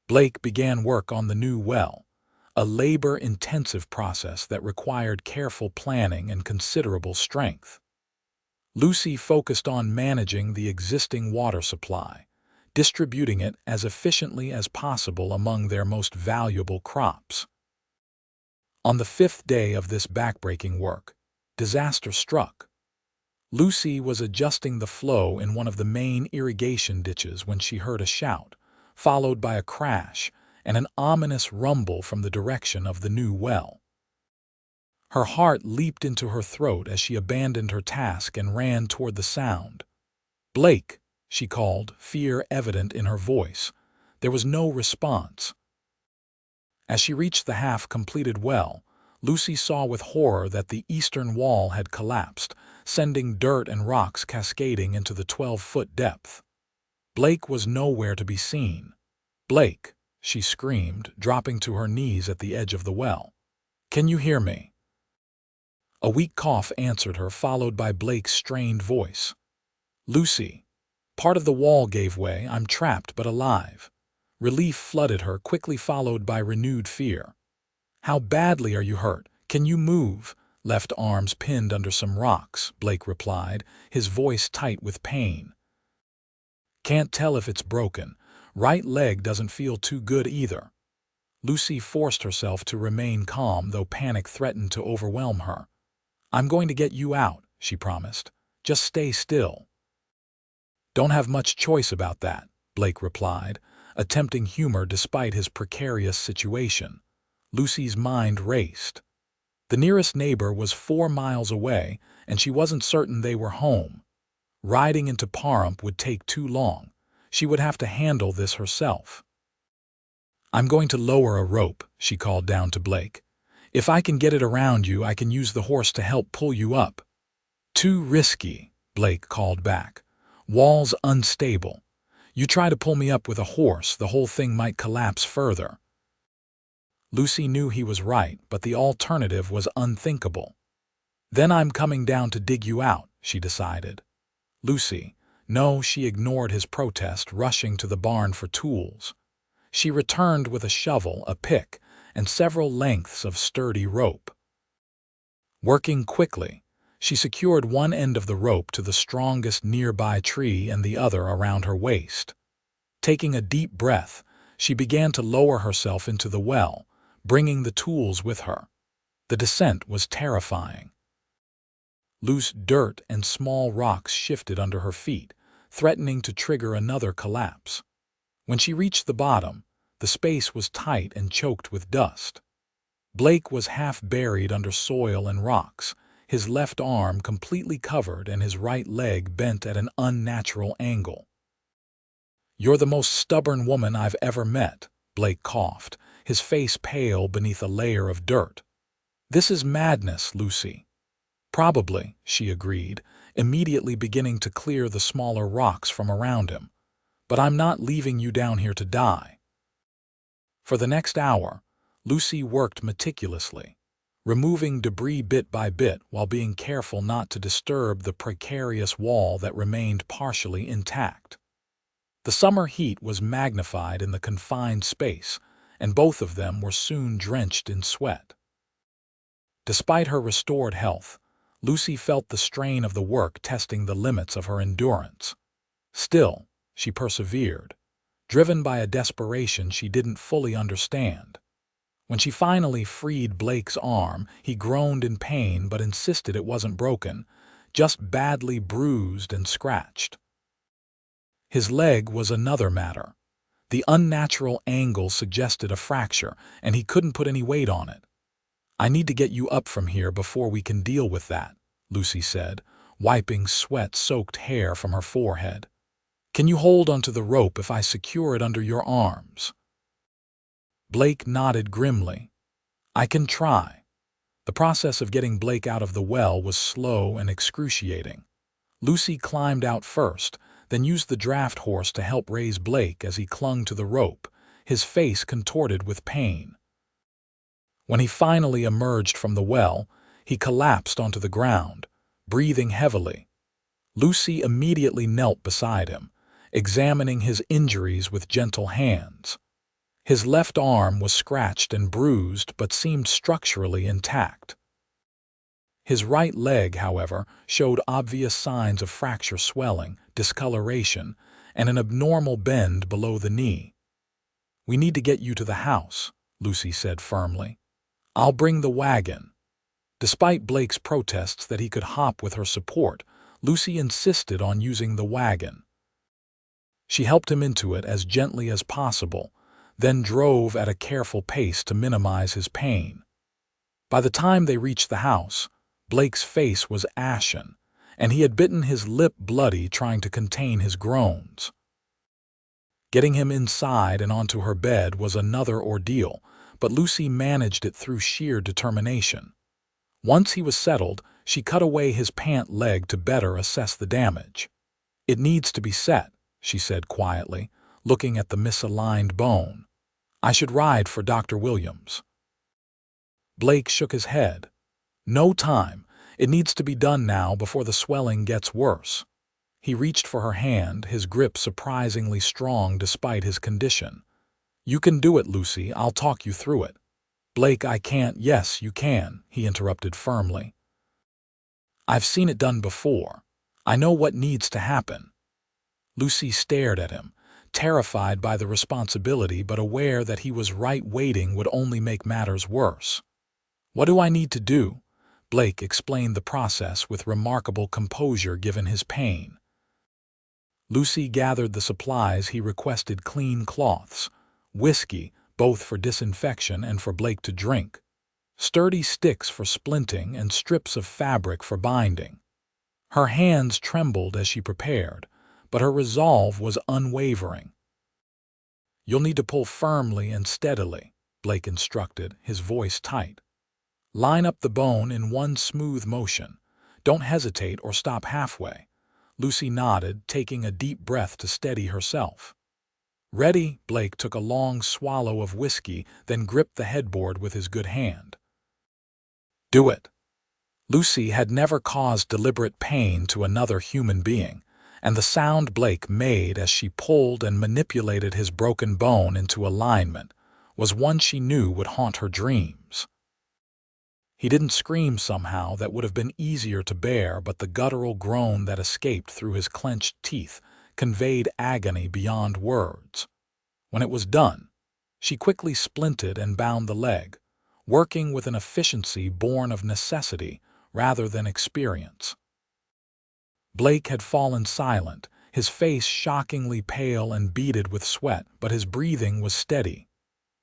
Blake began work on the new well, a labor-intensive process that required careful planning and considerable strength. Lucy focused on managing the existing water supply, distributing it as efficiently as possible among their most valuable crops. On the 5th day of this backbreaking work, disaster struck. Lucy was adjusting the flow in one of the main irrigation ditches when she heard a shout, followed by a crash and an ominous rumble from the direction of the new well. Her heart leaped into her throat as she abandoned her task and ran toward the sound. "Blake," she called, fear evident in her voice. There was no response. As she reached the half-completed well, Lucy saw with horror that the eastern wall had collapsed, sending dirt and rocks cascading into the 12-foot depth. Blake was nowhere to be seen. "Blake," she screamed, dropping to her knees at the edge of the well. "Can you hear me?" A weak cough answered her, followed by Blake's strained voice. "Lucy, part of the wall gave way. I'm trapped but alive." Relief flooded her, quickly followed by renewed fear. "How badly are you hurt? Can you move?" "Left arm's pinned under some rocks," Blake replied, his voice tight with pain. "Can't tell if it's broken. Right leg doesn't feel too good either." Lucy forced herself to remain calm, though panic threatened to overwhelm her. "I'm going to get you out," she promised. "Just stay still." "Don't have much choice about that," Blake replied, attempting humor despite his precarious situation. Lucy's mind raced. The nearest neighbor was 4 miles away, and she wasn't certain they were home. Riding into Pahrump would take too long. She would have to handle this herself. "I'm going to lower a rope," she called down to Blake. "If I can get it around you, I can use the horse to help pull you up." "Too risky," Blake called back. "Wall's unstable. You try to pull me up with a horse, the whole thing might collapse further." Lucy knew he was right, but the alternative was unthinkable. "Then I'm coming down to dig you out," she decided. "Lucy." No, she ignored his protest, rushing to the barn for tools. She returned with a shovel, a pick, and several lengths of sturdy rope. Working quickly, she secured one end of the rope to the strongest nearby tree and the other around her waist. Taking a deep breath, she began to lower herself into the well, bringing the tools with her. The descent was terrifying. Loose dirt and small rocks shifted under her feet, threatening to trigger another collapse. When she reached the bottom, the space was tight and choked with dust. Blake was half buried under soil and rocks, his left arm completely covered and his right leg bent at an unnatural angle. "You're the most stubborn woman I've ever met," Blake coughed, his face pale beneath a layer of dirt. "This is madness, Lucy." "Probably," she agreed, immediately beginning to clear the smaller rocks from around him. "But I'm not leaving you down here to die." For the next hour, Lucy worked meticulously, removing debris bit by bit while being careful not to disturb the precarious wall that remained partially intact. The summer heat was magnified in the confined space, and both of them were soon drenched in sweat. Despite her restored health, Lucy felt the strain of the work testing the limits of her endurance. Still, she persevered, driven by a desperation she didn't fully understand. When she finally freed Blake's arm, he groaned in pain but insisted it wasn't broken, just badly bruised and scratched. His leg was another matter. The unnatural angle suggested a fracture, and he couldn't put any weight on it. "I need to get you up from here before we can deal with that," Lucy said, wiping sweat-soaked hair from her forehead. "Can you hold onto the rope if I secure it under your arms?" Blake nodded grimly. "I can try." The process of getting Blake out of the well was slow and excruciating. Lucy climbed out first, then used the draft horse to help raise Blake as he clung to the rope, his face contorted with pain. When he finally emerged from the well, he collapsed onto the ground, breathing heavily. Lucy immediately knelt beside him, examining his injuries with gentle hands. His left arm was scratched and bruised but seemed structurally intact. His right leg, however, showed obvious signs of fracture swelling, discoloration, and an abnormal bend below the knee. "We need to get you to the house," Lucy said firmly. "I'll bring the wagon." Despite Blake's protests that he could hop with her support, Lucy insisted on using the wagon. She helped him into it as gently as possible, then drove at a careful pace to minimize his pain. By the time they reached the house, Blake's face was ashen, and he had bitten his lip bloody trying to contain his groans. Getting him inside and onto her bed was another ordeal, but Lucy managed it through sheer determination. Once he was settled, she cut away his pant leg to better assess the damage. "It needs to be set," she said quietly, looking at the misaligned bone. "I should ride for Dr. Williams." Blake shook his head. "No time. It needs to be done now before the swelling gets worse." He reached for her hand, his grip surprisingly strong despite his condition. "You can do it, Lucy. I'll talk you through it." "Blake, I can't." "Yes, you can," he interrupted firmly. "I've seen it done before. I know what needs to happen." Lucy stared at him, terrified by the responsibility but aware that he was right. Waiting would only make matters worse. "What do I need to do?" Blake explained the process with remarkable composure given his pain. Lucy gathered the supplies he requested: clean cloths, whiskey, both for disinfection and for Blake to drink, sturdy sticks for splinting, and strips of fabric for binding. Her hands trembled as she prepared, but her resolve was unwavering. "You'll need to pull firmly and steadily," Blake instructed, his voice tight. "Line up the bone in one smooth motion. Don't hesitate or stop halfway." Lucy nodded, taking a deep breath to steady herself. "Ready?" Blake took a long swallow of whiskey, then gripped the headboard with his good hand. "Do it." Lucy had never caused deliberate pain to another human being, and the sound Blake made as she pulled and manipulated his broken bone into alignment was one she knew would haunt her dreams. He didn't scream somehow that would have been easier to bear, but the guttural groan that escaped through his clenched teeth conveyed agony beyond words. When it was done, she quickly splinted and bound the leg, working with an efficiency born of necessity rather than experience. Blake had fallen silent, his face shockingly pale and beaded with sweat, but his breathing was steady.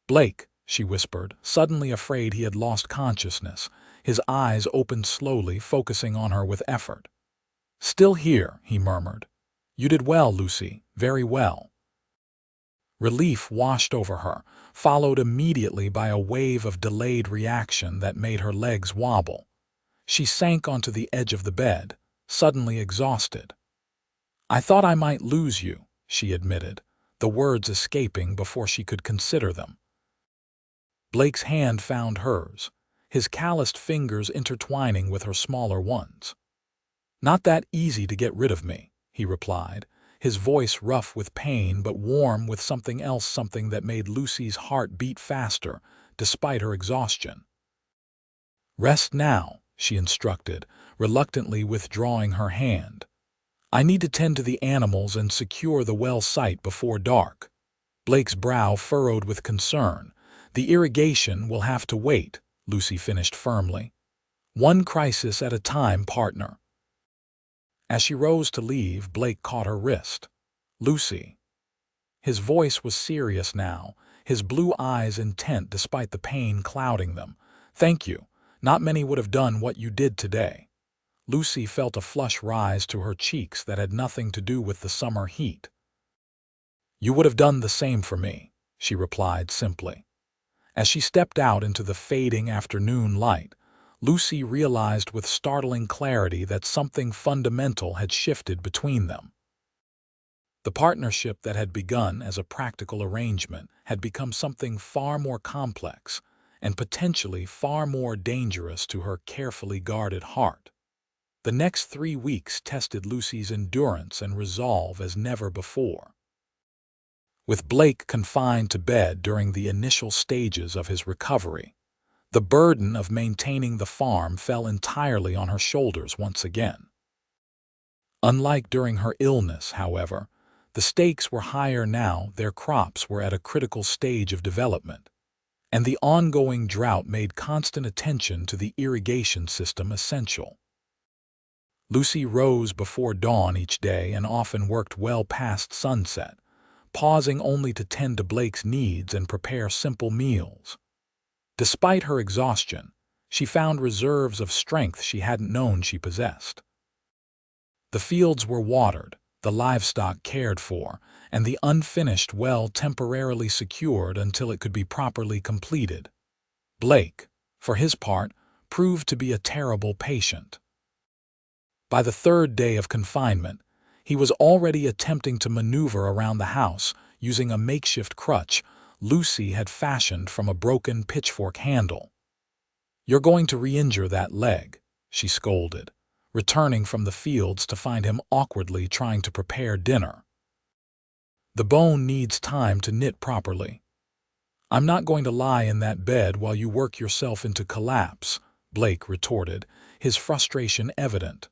"Blake," she whispered, suddenly afraid he had lost consciousness. His eyes opened slowly, focusing on her with effort. "Still here," he murmured. "You did well, Lucy, very well." Relief washed over her, followed immediately by a wave of delayed reaction that made her legs wobble. She sank onto the edge of the bed, suddenly exhausted. "I thought I might lose you," she admitted, the words escaping before she could consider them. Blake's hand found hers, his calloused fingers intertwining with her smaller ones. "Not that easy to get rid of me," he replied, his voice rough with pain but warm with something else, something that made Lucy's heart beat faster, despite her exhaustion. "Rest now," she instructed, reluctantly withdrawing her hand. "I need to tend to the animals and secure the well site before dark." Blake's brow furrowed with concern. "The irrigation will have to wait," Lucy finished firmly. "One crisis at a time, partner." As she rose to leave, Blake caught her wrist. "Lucy." His voice was serious now, his blue eyes intent despite the pain clouding them. "Thank you. Not many would have done what you did today." Lucy felt a flush rise to her cheeks that had nothing to do with the summer heat. "You would have done the same for me," she replied simply. As she stepped out into the fading afternoon light, Lucy realized with startling clarity that something fundamental had shifted between them. The partnership that had begun as a practical arrangement had become something far more complex and potentially far more dangerous to her carefully guarded heart. The next 3 weeks tested Lucy's endurance and resolve as never before. With Blake confined to bed during the initial stages of his recovery, the burden of maintaining the farm fell entirely on her shoulders once again. Unlike during her illness, however, the stakes were higher now. Their crops were at a critical stage of development, and the ongoing drought made constant attention to the irrigation system essential. Lucy rose before dawn each day and often worked well past sunset, pausing only to tend to Blake's needs and prepare simple meals. Despite her exhaustion, she found reserves of strength she hadn't known she possessed. The fields were watered, the livestock cared for, and the unfinished well temporarily secured until it could be properly completed. Blake, for his part, proved to be a terrible patient. By the 3rd day of confinement, he was already attempting to maneuver around the house using a makeshift crutch Lucy had fashioned from a broken pitchfork handle. "You're going to re-injure that leg," she scolded, returning from the fields to find him awkwardly trying to prepare dinner. "The bone needs time to knit properly." "I'm not going to lie in that bed while you work yourself into collapse," Blake retorted, his frustration evident.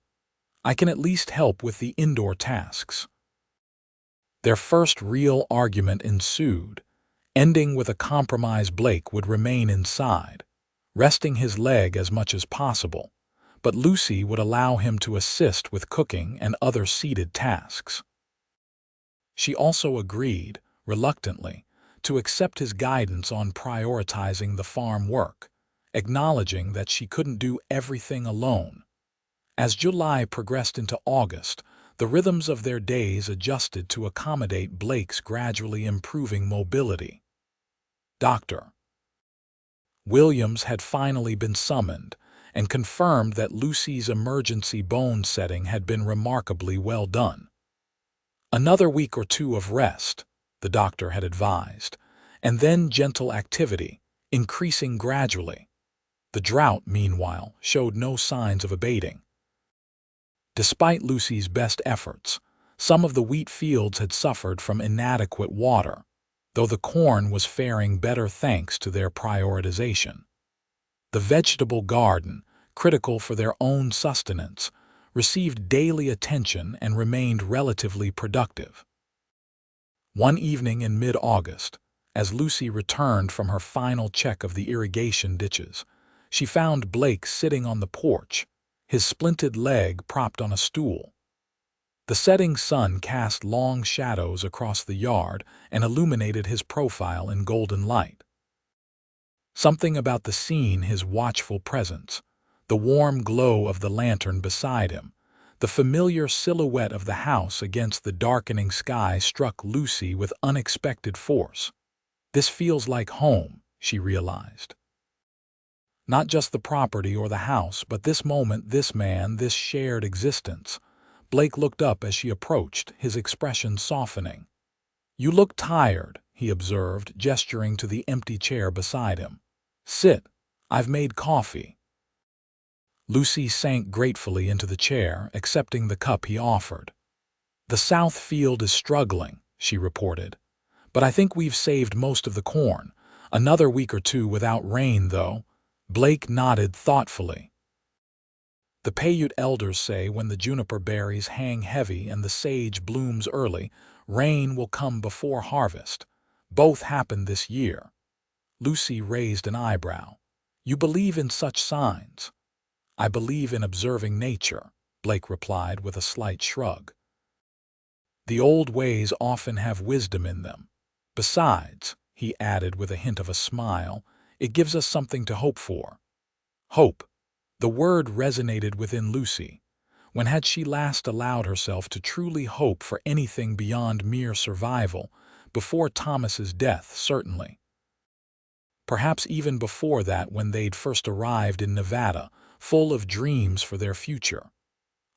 "I can at least help with the indoor tasks." Their first real argument ensued, ending with a compromise. Blake would remain inside, resting his leg as much as possible, but Lucy would allow him to assist with cooking and other seated tasks. She also agreed, reluctantly, to accept his guidance on prioritizing the farm work, acknowledging that she couldn't do everything alone. As July progressed into August, the rhythms of their days adjusted to accommodate Blake's gradually improving mobility. Dr. Williams had finally been summoned and confirmed that Lucy's emergency bone setting had been remarkably well done. "Another week or 2 of rest," the doctor had advised, "and then gentle activity, increasing gradually." The drought, meanwhile, showed no signs of abating. Despite Lucy's best efforts, some of the wheat fields had suffered from inadequate water, though the corn was faring better thanks to their prioritization. The vegetable garden, critical for their own sustenance, received daily attention and remained relatively productive. One evening in mid-August, as Lucy returned from her final check of the irrigation ditches, she found Blake sitting on the porch, his splinted leg propped on a stool. The setting sun cast long shadows across the yard and illuminated his profile in golden light. Something about the scene, his watchful presence, the warm glow of the lantern beside him, the familiar silhouette of the house against the darkening sky struck Lucy with unexpected force. "This feels like home," she realized. Not just the property or the house, but this moment, this man, this shared existence. Blake looked up as she approached, his expression softening. "You look tired," he observed, gesturing to the empty chair beside him. "Sit. I've made coffee." Lucy sank gratefully into the chair, accepting the cup he offered. "The south field is struggling," she reported. "But I think we've saved most of the corn. Another week or two without rain, though." Blake nodded thoughtfully. "The Paiute elders say when the juniper berries hang heavy and the sage blooms early, rain will come before harvest. Both happen this year." Lucy raised an eyebrow. "You believe in such signs?" "I believe in observing nature," Blake replied with a slight shrug. "The old ways often have wisdom in them. Besides," he added with a hint of a smile, "it gives us something to hope for." Hope. The word resonated within Lucy. When had she last allowed herself to truly hope for anything beyond mere survival? Before Thomas's death, certainly. Perhaps even before that, when they'd first arrived in Nevada, full of dreams for their future.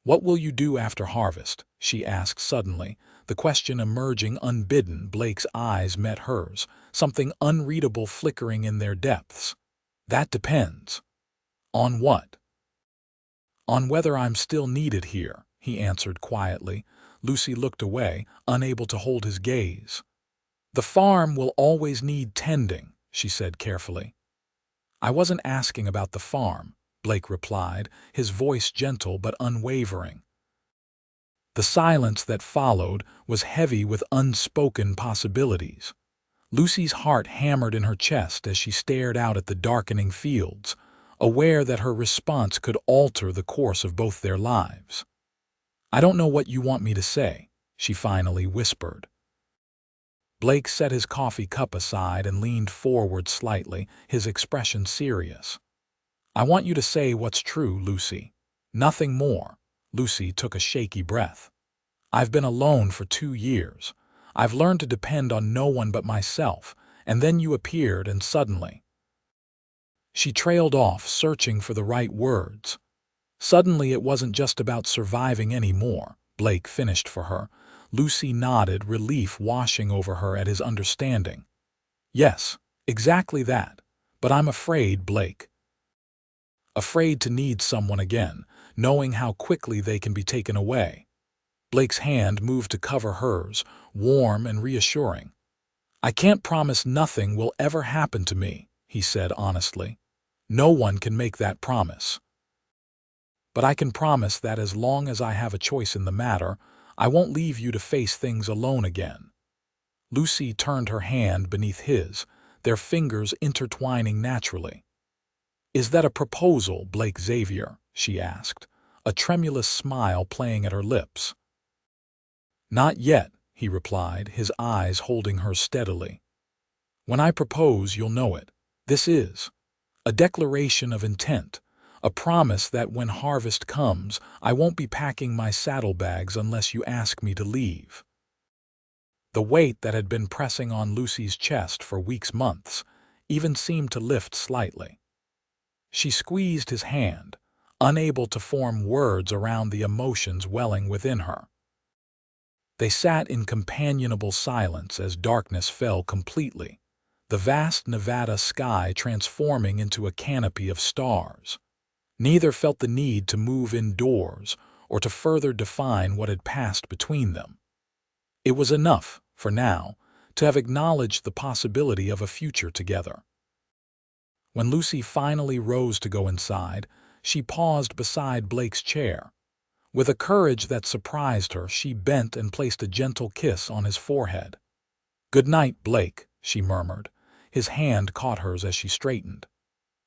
"What will you do after harvest?" she asked suddenly, the question emerging unbidden. Blake's eyes met hers, something unreadable flickering in their depths. "That depends." "On what?" "On whether I'm still needed here," he answered quietly. Lucy looked away, unable to hold his gaze. "The farm will always need tending," she said carefully. "I wasn't asking about the farm," Blake replied, his voice gentle but unwavering. The silence that followed was heavy with unspoken possibilities. Lucy's heart hammered in her chest as she stared out at the darkening fields, aware that her response could alter the course of both their lives. "I don't know what you want me to say," she finally whispered. Blake set his coffee cup aside and leaned forward slightly, his expression serious. "I want you to say what's true, Lucy. Nothing more." Lucy took a shaky breath. "I've been alone for 2 years. I've learned to depend on no one but myself, and then you appeared and suddenly—" She trailed off, searching for the right words. "Suddenly it wasn't just about surviving anymore," Blake finished for her. Lucy nodded, relief washing over her at his understanding. "Yes, exactly that. But I'm afraid, Blake. Afraid to need someone again, knowing how quickly they can be taken away." Blake's hand moved to cover hers, warm and reassuring. "I can't promise nothing will ever happen to me," he said honestly. "No one can make that promise. But I can promise that as long as I have a choice in the matter, I won't leave you to face things alone again." Lucy turned her hand beneath his, their fingers intertwining naturally. "Is that a proposal, Blake Xavier?" she asked, a tremulous smile playing at her lips. "Not yet," he replied, his eyes holding hers steadily. "When I propose, you'll know it. This is a declaration of intent, a promise that when harvest comes, I won't be packing my saddlebags unless you ask me to leave." The weight that had been pressing on Lucy's chest for weeks, months, even seemed to lift slightly. She squeezed his hand, unable to form words around the emotions welling within her. They sat in companionable silence as darkness fell completely, the vast Nevada sky transforming into a canopy of stars. Neither felt the need to move indoors or to further define what had passed between them. It was enough, for now, to have acknowledged the possibility of a future together. When Lucy finally rose to go inside, she paused beside Blake's chair. With a courage that surprised her, she bent and placed a gentle kiss on his forehead. "Good night, Blake," she murmured. His hand caught hers as she straightened.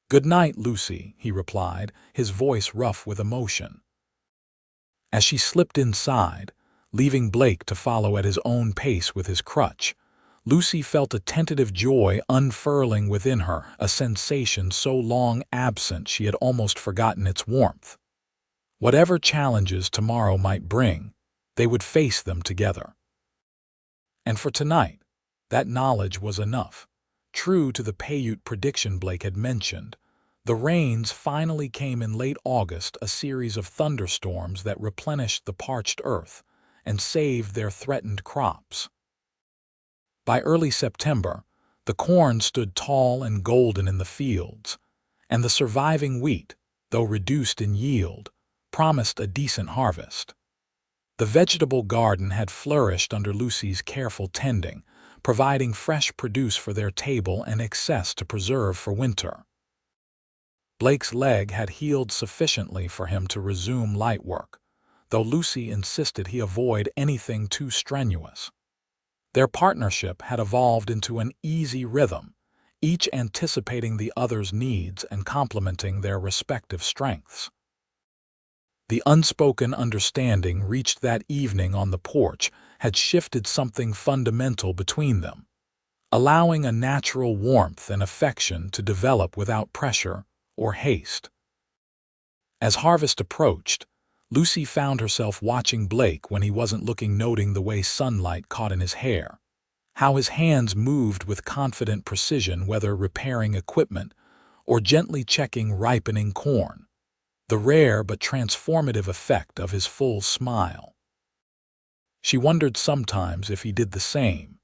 "Good night, Lucy," he replied, his voice rough with emotion. As she slipped inside, leaving Blake to follow at his own pace with his crutch, Lucy felt a tentative joy unfurling within her, a sensation so long absent she had almost forgotten its warmth. Whatever challenges tomorrow might bring, they would face them together. And for tonight, that knowledge was enough. True to the Paiute prediction Blake had mentioned, the rains finally came in late August, a series of thunderstorms that replenished the parched earth and saved their threatened crops. By early September, the corn stood tall and golden in the fields, and the surviving wheat, though reduced in yield, promised a decent harvest. The vegetable garden had flourished under Lucy's careful tending, providing fresh produce for their table and excess to preserve for winter. Blake's leg had healed sufficiently for him to resume light work, though Lucy insisted he avoid anything too strenuous. Their partnership had evolved into an easy rhythm, each anticipating the other's needs and complementing their respective strengths. The unspoken understanding reached that evening on the porch had shifted something fundamental between them, allowing a natural warmth and affection to develop without pressure or haste. As harvest approached, Lucy found herself watching Blake when he wasn't looking, noting the way sunlight caught in his hair, how his hands moved with confident precision, whether repairing equipment or gently checking ripening corn, the rare but transformative effect of his full smile. She wondered sometimes if he did the same,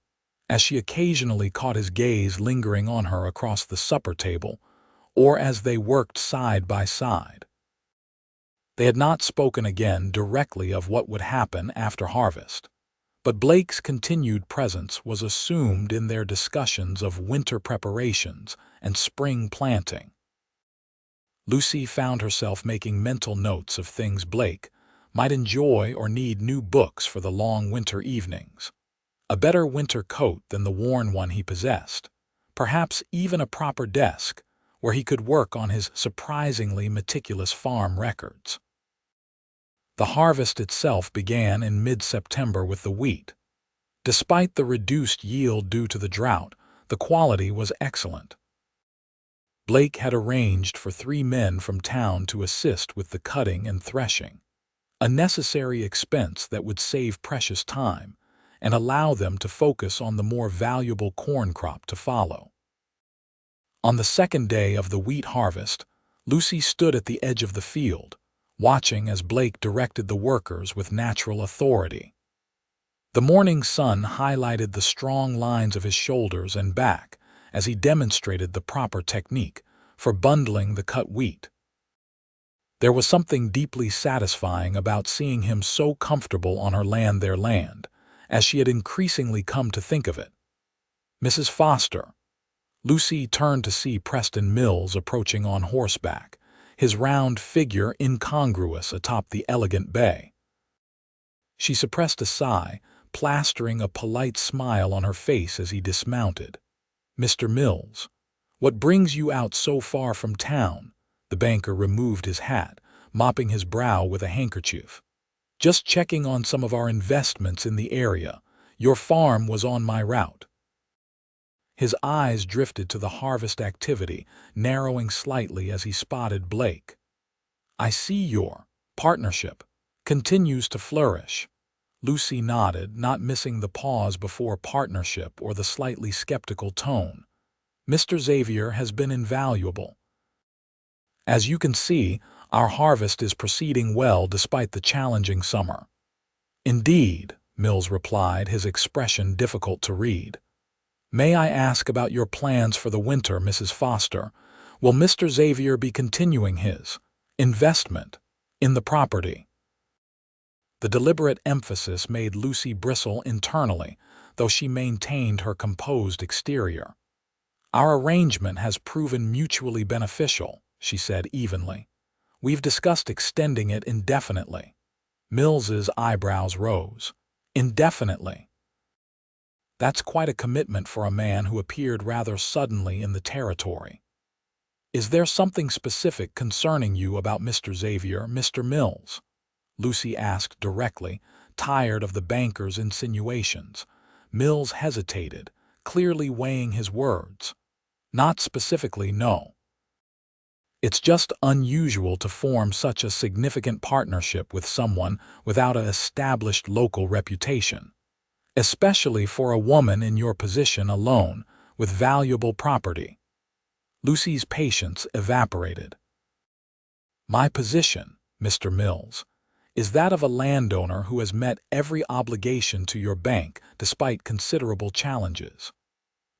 as she occasionally caught his gaze lingering on her across the supper table or as they worked side by side. They had not spoken again directly of what would happen after harvest, but Blake's continued presence was assumed in their discussions of winter preparations and spring planting. Lucy found herself making mental notes of things Blake might enjoy or need: new books for the long winter evenings, a better winter coat than the worn one he possessed, perhaps even a proper desk where he could work on his surprisingly meticulous farm records. The harvest itself began in mid-September with the wheat. Despite the reduced yield due to the drought, the quality was excellent. Blake had arranged for 3 men from town to assist with the cutting and threshing, a necessary expense that would save precious time and allow them to focus on the more valuable corn crop to follow. On the second day of the wheat harvest, Lucy stood at the edge of the field, watching as Blake directed the workers with natural authority. The morning sun highlighted the strong lines of his shoulders and back as he demonstrated the proper technique for bundling the cut wheat. There was something deeply satisfying about seeing him so comfortable on her land, their land, as she had increasingly come to think of it. Mrs. Foster. Lucy turned to see Preston Mills approaching on horseback, his round figure incongruous atop the elegant bay. She suppressed a sigh, plastering a polite smile on her face as he dismounted. "Mr. Mills, what brings you out so far from town?" The banker removed his hat, mopping his brow with a handkerchief. "Just checking on some of our investments in the area. Your farm was on my route." His eyes drifted to the harvest activity, narrowing slightly as he spotted Blake. "I see your partnership continues to flourish." Lucy nodded, not missing the pause before partnership or the slightly skeptical tone. "Mr. Xavier has been invaluable. As you can see, our harvest is proceeding well despite the challenging summer." "Indeed," Mills replied, his expression difficult to read. "May I ask about your plans for the winter, Mrs. Foster? Will Mr. Xavier be continuing his investment in the property?" The deliberate emphasis made Lucy bristle internally, though she maintained her composed exterior. "Our arrangement has proven mutually beneficial," she said evenly. "We've discussed extending it indefinitely." Mills's eyebrows rose. "Indefinitely? That's quite a commitment for a man who appeared rather suddenly in the territory. Is there something specific concerning you about Mr. Xavier, Mr. Mills?" Lucy asked directly, tired of the banker's insinuations. Mills hesitated, clearly weighing his words. "Not specifically, no. It's just unusual to form such a significant partnership with someone without an established local reputation, especially for a woman in your position alone with valuable property." Lucy's patience evaporated. "My position, Mr. Mills, is that of a landowner who has met every obligation to your bank despite considerable challenges.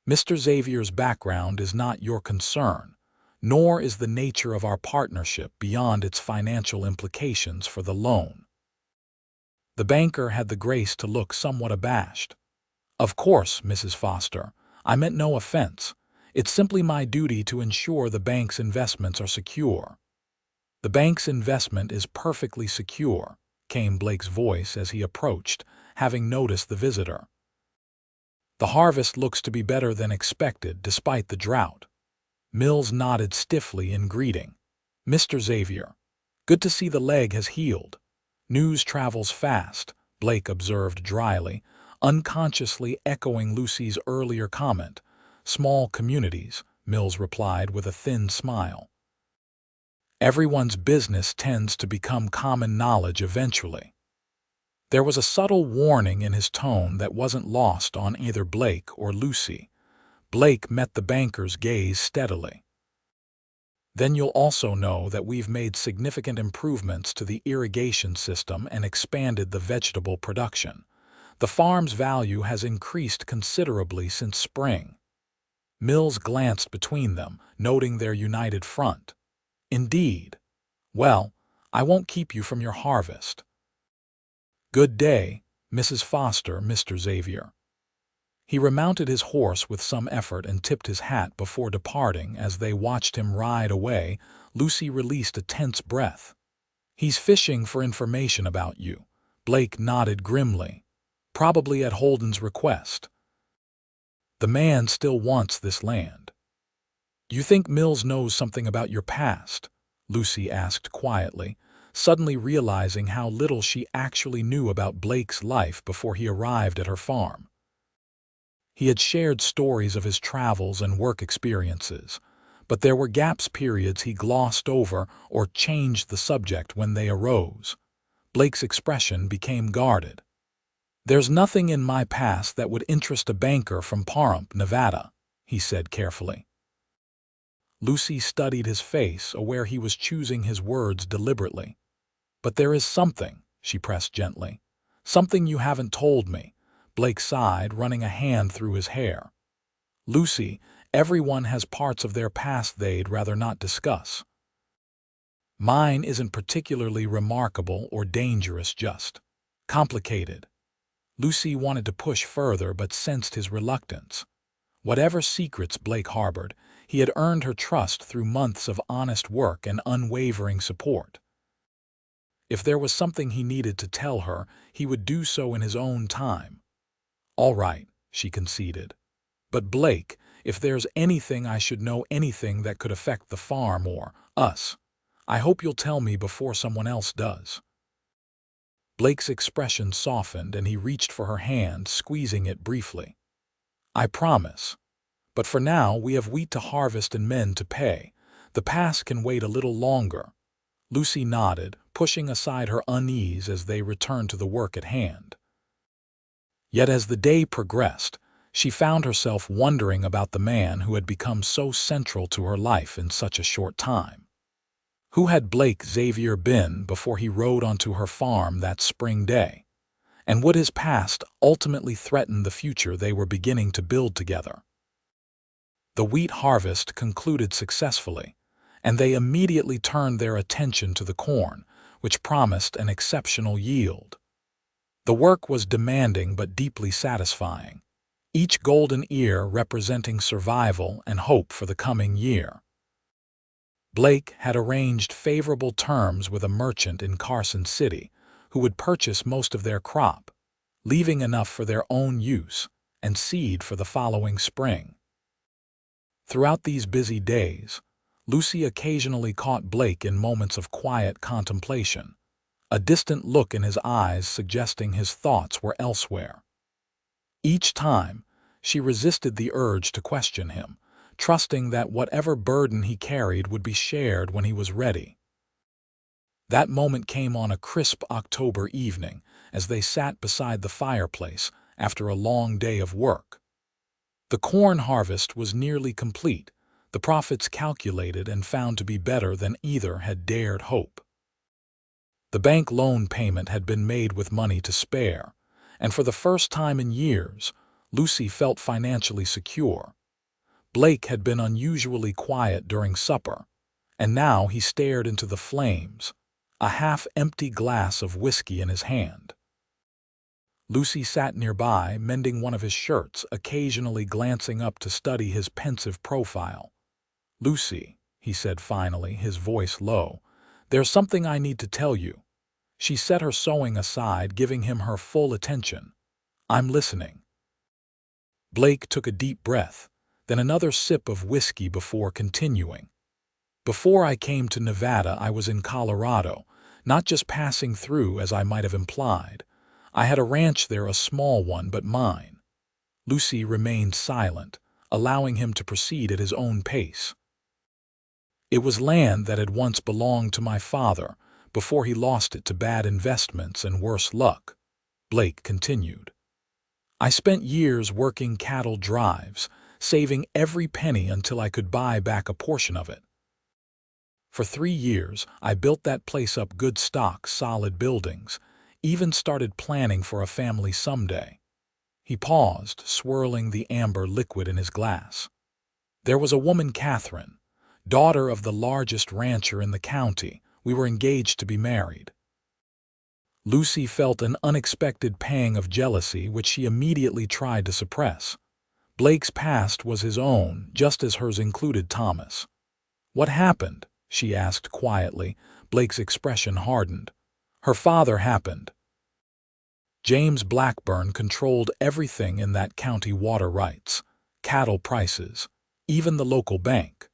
Mr. Xavier's background is not your concern, nor is the nature of our partnership beyond its financial implications for the loan." The banker had the grace to look somewhat abashed. "Of course, Mrs. Foster. I meant no offense. It's simply my duty to ensure the bank's investments are secure." "The bank's investment is perfectly secure," came Blake's voice as he approached, having noticed the visitor. "The harvest looks to be better than expected despite the drought." Mills nodded stiffly in greeting. "Mr. Xavier, good to see the leg has healed." "News travels fast," Blake observed dryly, unconsciously echoing Lucy's earlier comment. "Small communities," Mills replied with a thin smile. "Everyone's business tends to become common knowledge eventually." There was a subtle warning in his tone that wasn't lost on either Blake or Lucy. Blake met the banker's gaze steadily. "Then you'll also know that we've made significant improvements to the irrigation system and expanded the vegetable production. The farm's value has increased considerably since spring." Mills glanced between them, noting their united front. "Indeed. Well, I won't keep you from your harvest." "Good day, Mrs. Foster, Mr. Xavier." He remounted his horse with some effort and tipped his hat before departing. As they watched him ride away, Lucy released a tense breath. "He's fishing for information about you." Blake nodded grimly. "Probably at Holden's request." "The man still wants this land." "You think Mills knows something about your past?" Lucy asked quietly, suddenly realizing how little she actually knew about Blake's life before he arrived at her farm. He had shared stories of his travels and work experiences, but there were periods he glossed over or changed the subject when they arose. Blake's expression became guarded. "There's nothing in my past that would interest a banker from Pahrump, Nevada," he said carefully. Lucy studied his face, aware he was choosing his words deliberately. "But there is something," she pressed gently. "Something you haven't told me." Blake sighed, running a hand through his hair. "Lucy, everyone has parts of their past they'd rather not discuss. Mine isn't particularly remarkable or dangerous, just complicated." Lucy wanted to push further but sensed his reluctance. Whatever secrets Blake harbored, he had earned her trust through months of honest work and unwavering support. If there was something he needed to tell her, he would do so in his own time. "All right," she conceded. "But Blake, if there's anything I should know, anything that could affect the farm or us, I hope you'll tell me before someone else does." Blake's expression softened and he reached for her hand, squeezing it briefly. "I promise. But for now, we have wheat to harvest and men to pay. The past can wait a little longer." Lucy nodded, pushing aside her unease as they returned to the work at hand. Yet as the day progressed, she found herself wondering about the man who had become so central to her life in such a short time. Who had Blake Xavier been before he rode onto her farm that spring day? And would his past ultimately threaten the future they were beginning to build together? The wheat harvest concluded successfully, and they immediately turned their attention to the corn, which promised an exceptional yield. The work was demanding but deeply satisfying, each golden ear representing survival and hope for the coming year. Blake had arranged favorable terms with a merchant in Carson City who would purchase most of their crop, leaving enough for their own use and seed for the following spring. Throughout these busy days, Lucy occasionally caught Blake in moments of quiet contemplation, a distant look in his eyes suggesting his thoughts were elsewhere. Each time, she resisted the urge to question him, trusting that whatever burden he carried would be shared when he was ready. That moment came on a crisp October evening as they sat beside the fireplace after a long day of work. The corn harvest was nearly complete, the profits calculated and found to be better than either had dared hope. The bank loan payment had been made with money to spare, and for the first time in years, Lucy felt financially secure. Blake had been unusually quiet during supper, and now he stared into the flames, a half-empty glass of whiskey in his hand. Lucy sat nearby, mending one of his shirts, occasionally glancing up to study his pensive profile. "Lucy," he said finally, his voice low, "there's something I need to tell you." She set her sewing aside, giving him her full attention. "I'm listening." Blake took a deep breath, then another sip of whiskey before continuing. "Before I came to Nevada, I was in Colorado, not just passing through as I might have implied. I had a ranch there, a small one, but mine." Lucy remained silent, allowing him to proceed at his own pace. "It was land that had once belonged to my father, before he lost it to bad investments and worse luck," Blake continued. "I spent years working cattle drives, saving every penny until I could buy back a portion of it. For 3 years, I built that place up, good stock, solid buildings, even started planning for a family someday." He paused, swirling the amber liquid in his glass. "There was a woman, Catherine, daughter of the largest rancher in the county. We were engaged to be married." Lucy felt an unexpected pang of jealousy, which she immediately tried to suppress. Blake's past was his own, just as hers included Thomas. "What happened?" she asked quietly. Blake's expression hardened. "Her father happened. James Blackburn controlled everything in that county: water rights, cattle prices, even the local bank.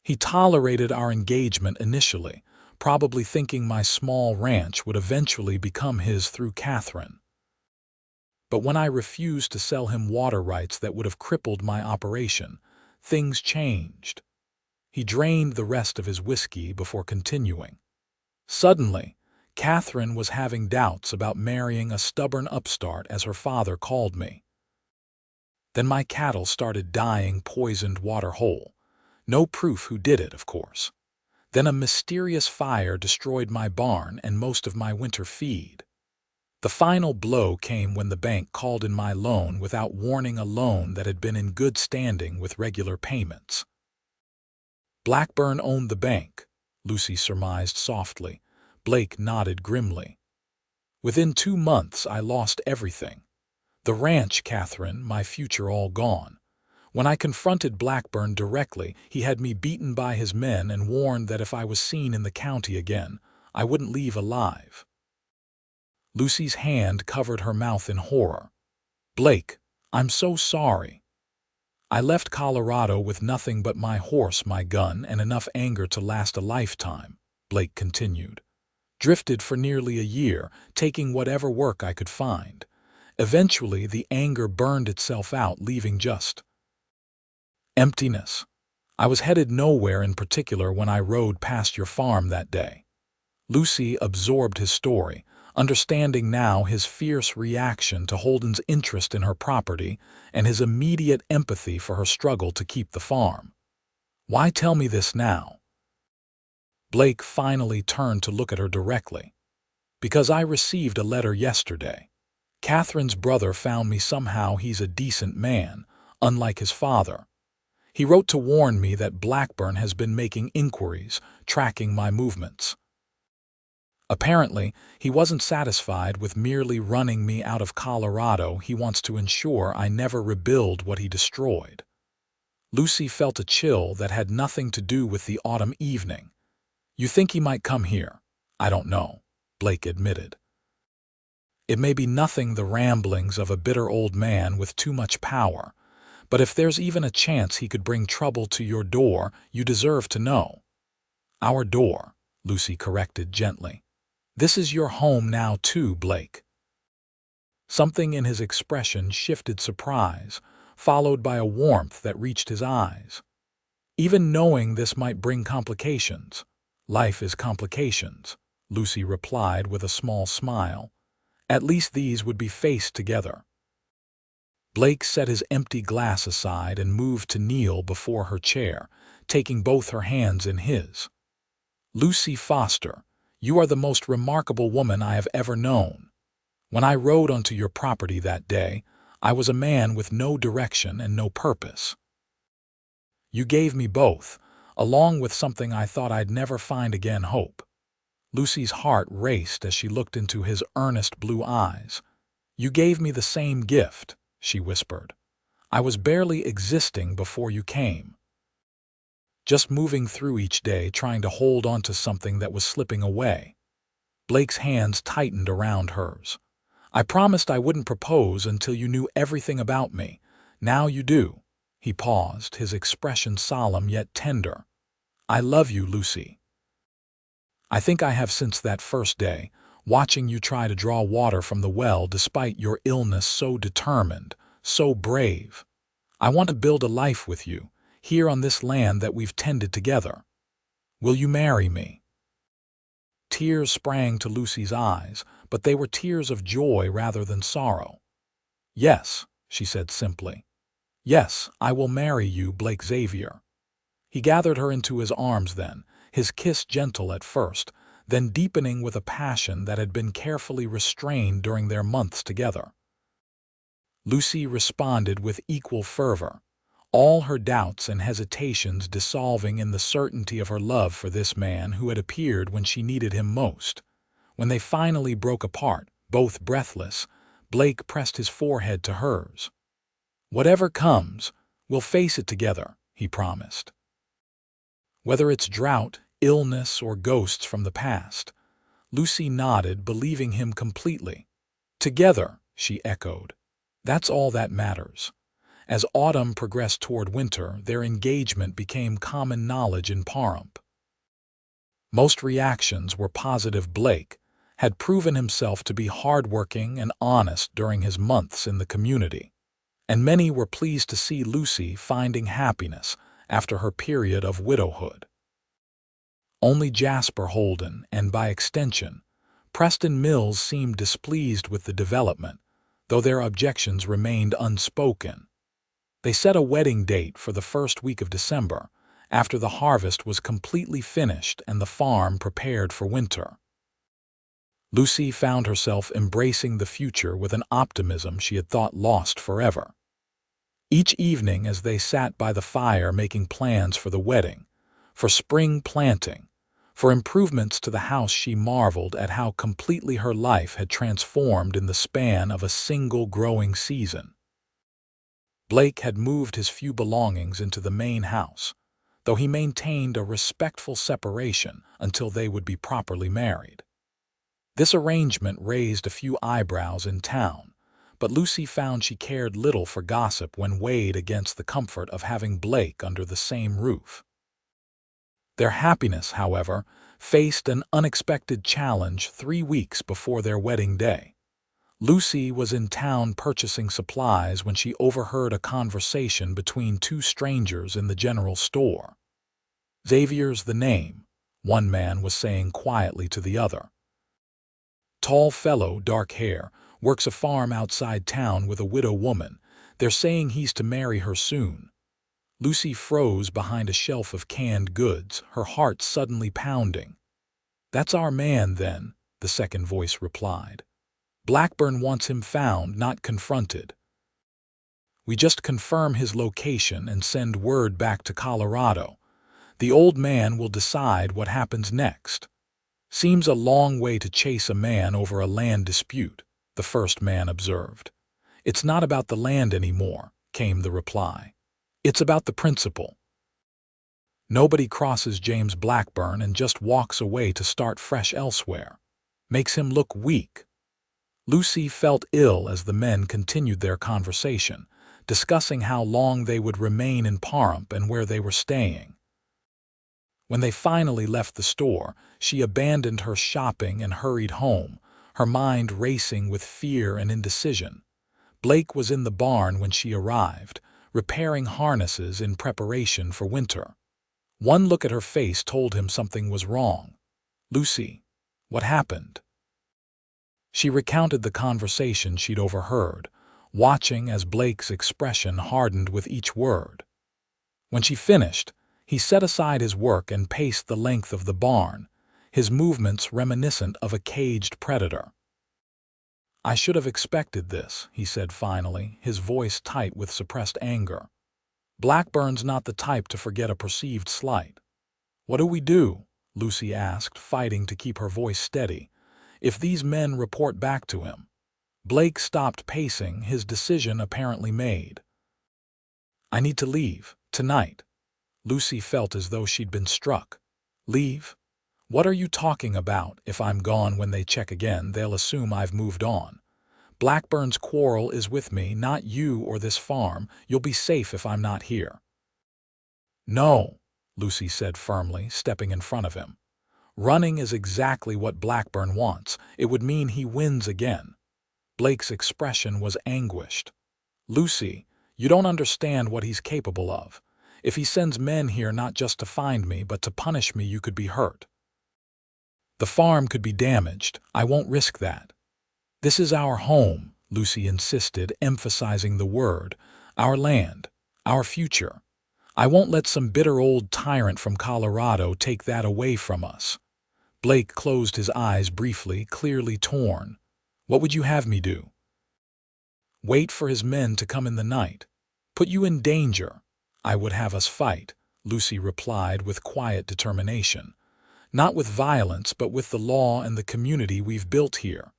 He tolerated our engagement initially, probably thinking my small ranch would eventually become his through Catherine. But when I refused to sell him water rights that would have crippled my operation, things changed." He drained the rest of his whiskey before continuing. "Suddenly, Catherine was having doubts about marrying a stubborn upstart, as her father called me. Then my cattle started dying, poisoned water whole. No proof who did it, of course. Then a mysterious fire destroyed my barn and most of my winter feed. The final blow came when the bank called in my loan without warning, a loan that had been in good standing with regular payments." "Blackburn owned the bank," Lucy surmised softly. Blake nodded grimly. "Within 2 months, I lost everything. The ranch, Catherine, my future, all gone. When I confronted Blackburn directly, he had me beaten by his men and warned that if I was seen in the county again, I wouldn't leave alive." Lucy's hand covered her mouth in horror. "Blake, I'm so sorry. I left Colorado with nothing but my horse, my gun, and enough anger to last a lifetime," Blake continued. "Drifted for nearly a year, taking whatever work I could find. Eventually, the anger burned itself out, leaving just emptiness. I was headed nowhere in particular when I rode past your farm that day." Lucy absorbed his story, understanding now his fierce reaction to Holden's interest in her property and his immediate empathy for her struggle to keep the farm. "Why tell me this now?" Blake finally turned to look at her directly. "Because I received a letter yesterday. Catherine's brother found me somehow. He's a decent man, unlike his father. He wrote to warn me that Blackburn has been making inquiries, tracking my movements. Apparently, he wasn't satisfied with merely running me out of Colorado. He wants to ensure I never rebuild what he destroyed." Lucy felt a chill that had nothing to do with the autumn evening. "You think he might come here?" "I don't know," Blake admitted. "It may be nothing, the ramblings of a bitter old man with too much power. But if there's even a chance he could bring trouble to your door, you deserve to know." "Our door," Lucy corrected gently. "This is your home now too, Blake." Something in his expression shifted: surprise, followed by a warmth that reached his eyes. "Even knowing this might bring complications." "Life is complications," Lucy replied with a small smile. "At least these would be faced together." Blake set his empty glass aside and moved to kneel before her chair, taking both her hands in his. "Lucy Foster, you are the most remarkable woman I have ever known. When I rode onto your property that day, I was a man with no direction and no purpose. You gave me both, along with something I thought I'd never find again: hope." Lucy's heart raced as she looked into his earnest blue eyes. "You gave me the same gift," she whispered. "I was barely existing before you came. Just moving through each day trying to hold on to something that was slipping away." Blake's hands tightened around hers. "I promised I wouldn't propose until you knew everything about me. Now you do." He paused, his expression solemn yet tender. "I love you, Lucy. I think I have since that first day, watching you try to draw water from the well despite your illness, so determined, so brave. I want to build a life with you, here on this land that we've tended together. Will you marry me?" Tears sprang to Lucy's eyes, but they were tears of joy rather than sorrow. "Yes," she said simply. "Yes, I will marry you, Blake Xavier." He gathered her into his arms then, his kiss gentle at first, then deepening with a passion that had been carefully restrained during their months together. Lucy responded with equal fervor, all her doubts and hesitations dissolving in the certainty of her love for this man who had appeared when she needed him most. When they finally broke apart, both breathless, Blake pressed his forehead to hers. "Whatever comes, we'll face it together," he promised. "Whether it's drought, illness, or ghosts from the past." Lucy nodded, believing him completely. "Together," she echoed. "That's all that matters." As autumn progressed toward winter, their engagement became common knowledge in Pahrump. Most reactions were positive. Blake had proven himself to be hardworking and honest during his months in the community, and many were pleased to see Lucy finding happiness after her period of widowhood. Only Jasper Holden, and by extension, Preston Mills, seemed displeased with the development, though their objections remained unspoken. They set a wedding date for the first week of December, after the harvest was completely finished and the farm prepared for winter. Lucy found herself embracing the future with an optimism she had thought lost forever. Each evening as they sat by the fire making plans for the wedding, for spring planting, for improvements to the house, she marveled at how completely her life had transformed in the span of a single growing season. Blake had moved his few belongings into the main house, though he maintained a respectful separation until they would be properly married. This arrangement raised a few eyebrows in town, but Lucy found she cared little for gossip when weighed against the comfort of having Blake under the same roof. Their happiness, however, faced an unexpected challenge 3 weeks before their wedding day. Lucy was in town purchasing supplies when she overheard a conversation between two strangers in the general store. "Xavier's the name," one man was saying quietly to the other. "Tall fellow, dark hair, works a farm outside town with a widow woman. They're saying he's to marry her soon." Lucy froze behind a shelf of canned goods, her heart suddenly pounding. "That's our man, then," the second voice replied. "Blackburn wants him found, not confronted. We just confirm his location and send word back to Colorado. The old man will decide what happens next." "Seems a long way to chase a man over a land dispute," the first man observed. "It's not about the land anymore," came the reply. "It's about the principle. Nobody crosses James Blackburn and just walks away to start fresh elsewhere. Makes him look weak." Lucy felt ill as the men continued their conversation, discussing how long they would remain in Pahrump and where they were staying. When they finally left the store, she abandoned her shopping and hurried home, her mind racing with fear and indecision. Blake was in the barn when she arrived, repairing harnesses in preparation for winter. One look at her face told him something was wrong. "Lucy, what happened?" She recounted the conversation she'd overheard, watching as Blake's expression hardened with each word. When she finished, he set aside his work and paced the length of the barn, his movements reminiscent of a caged predator. "I should have expected this," he said finally, his voice tight with suppressed anger. "Blackburn's not the type to forget a perceived slight." "What do we do?" Lucy asked, fighting to keep her voice steady. "If these men report back to him?" Blake stopped pacing, his decision apparently made. "I need to leave, tonight." Lucy felt as though she'd been struck. "Leave? What are you talking about? If I'm gone when they check again, they'll assume I've moved on. Blackburn's quarrel is with me, not you or this farm. You'll be safe if I'm not here." "No," Lucy said firmly, stepping in front of him. "Running is exactly what Blackburn wants. It would mean he wins again." Blake's expression was anguished. "Lucy, you don't understand what he's capable of. If he sends men here not just to find me, but to punish me, you could be hurt. The farm could be damaged. I won't risk that." "This is our home," Lucy insisted, emphasizing the word. "Our land. Our future. I won't let some bitter old tyrant from Colorado take that away from us." Blake closed his eyes briefly, clearly torn. "What would you have me do?" "Wait for his men to come in the night. Put you in danger." "I would have us fight," Lucy replied with quiet determination. "Not with violence, but with the law and the community we've built here.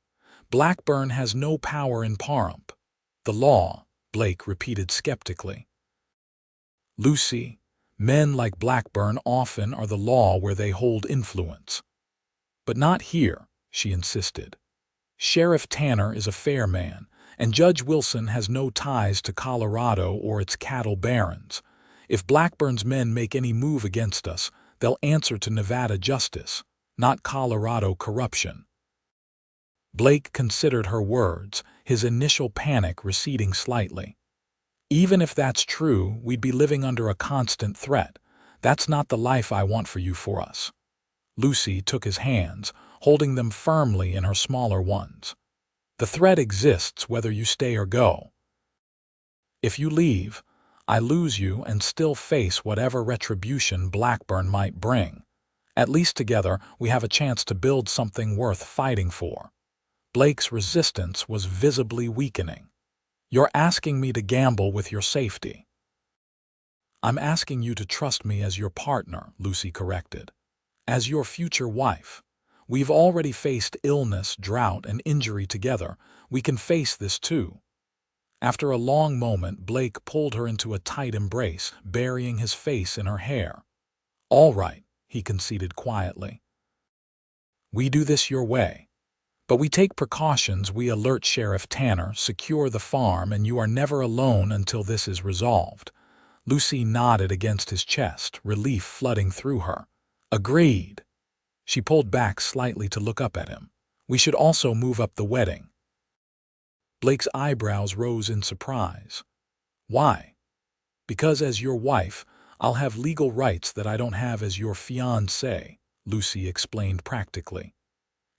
Blackburn has no power in Pahrump." "The law," Blake repeated skeptically. "Lucy, men like Blackburn often are the law where they hold influence." "But not here," she insisted. "Sheriff Tanner is a fair man, and Judge Wilson has no ties to Colorado or its cattle barons. If Blackburn's men make any move against us, they'll answer to Nevada justice, not Colorado corruption." Blake considered her words, his initial panic receding slightly. "Even if that's true, we'd be living under a constant threat. That's not the life I want for you, for us." Lucy took his hands, holding them firmly in her smaller ones. "The threat exists whether you stay or go. If you leave, I lose you and still face whatever retribution Blackburn might bring. At least together we have a chance to build something worth fighting for." Blake's resistance was visibly weakening. "You're asking me to gamble with your safety." "I'm asking you to trust me as your partner," Lucy corrected. "As your future wife. We've already faced illness, drought, and injury together. We can face this too." After a long moment, Blake pulled her into a tight embrace, burying his face in her hair. "All right," he conceded quietly. "We do this your way. But we take precautions. We alert Sheriff Tanner, secure the farm, and you are never alone until this is resolved." Lucy nodded against his chest, relief flooding through her. "Agreed." She pulled back slightly to look up at him. "We should also move up the wedding." Blake's eyebrows rose in surprise. "Why?" "Because as your wife, I'll have legal rights that I don't have as your fiancé," Lucy explained practically.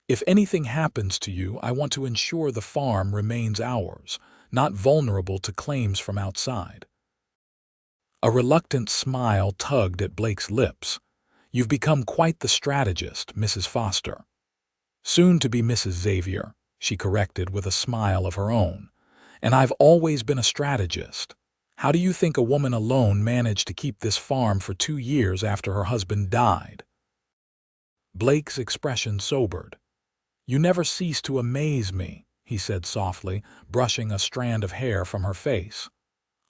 "If anything happens to you, I want to ensure the farm remains ours, not vulnerable to claims from outside." A reluctant smile tugged at Blake's lips. "You've become quite the strategist, Mrs. Foster." "Soon to be Mrs. Xavier," she corrected with a smile of her own. "And I've always been a strategist. How do you think a woman alone managed to keep this farm for 2 years after her husband died?" Blake's expression sobered. "You never cease to amaze me," he said softly, brushing a strand of hair from her face.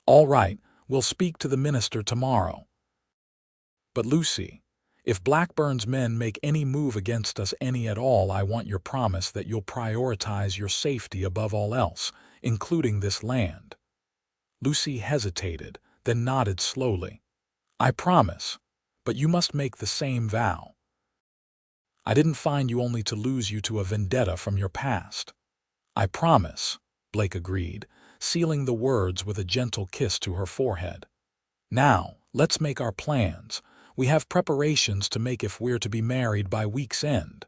"All right, we'll speak to the minister tomorrow. But Lucy, if Blackburn's men make any move against us, any at all, I want your promise that you'll prioritize your safety above all else, including this land." Lucy hesitated, then nodded slowly. "I promise, but you must make the same vow." "I didn't find you only to lose you to a vendetta from your past." "I promise," Blake agreed, sealing the words with a gentle kiss to her forehead. "Now, let's make our plans. We have preparations to make if we're to be married by week's end."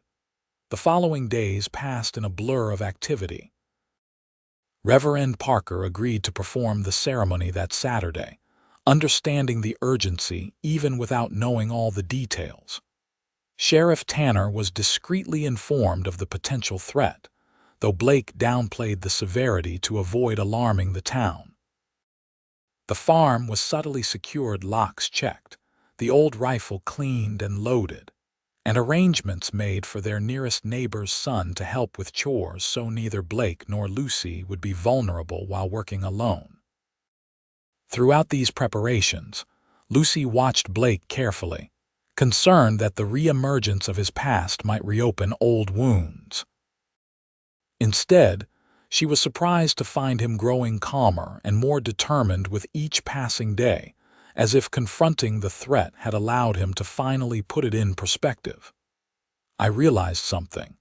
The following days passed in a blur of activity. Reverend Parker agreed to perform the ceremony that Saturday, understanding the urgency even without knowing all the details. Sheriff Tanner was discreetly informed of the potential threat, though Blake downplayed the severity to avoid alarming the town. The farm was subtly secured, locks checked, the old rifle cleaned and loaded. and arrangements made for their nearest neighbor's son to help with chores so neither Blake nor Lucy would be vulnerable while working alone. Throughout these preparations, Lucy watched Blake carefully, concerned that the reemergence of his past might reopen old wounds. Instead, she was surprised to find him growing calmer and more determined with each passing day, as if confronting the threat had allowed him to finally put it in perspective. "I realized something,"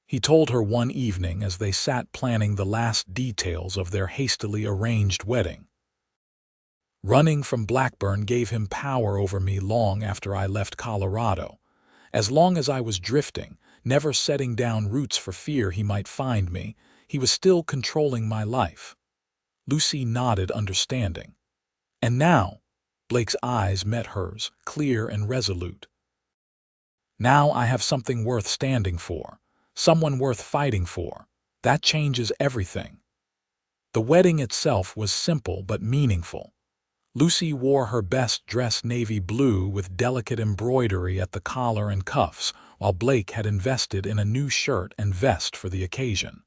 he told her one evening as they sat planning the last details of their hastily arranged wedding. "Running from Blackburn gave him power over me long after I left Colorado. As long as I was drifting, never setting down roots for fear he might find me, he was still controlling my life." Lucy nodded understanding. "And now," Blake's eyes met hers, clear and resolute, "now I have something worth standing for, someone worth fighting for. That changes everything." The wedding itself was simple but meaningful. Lucy wore her best dress navy blue with delicate embroidery at the collar and cuffs, while Blake had invested in a new shirt and vest for the occasion.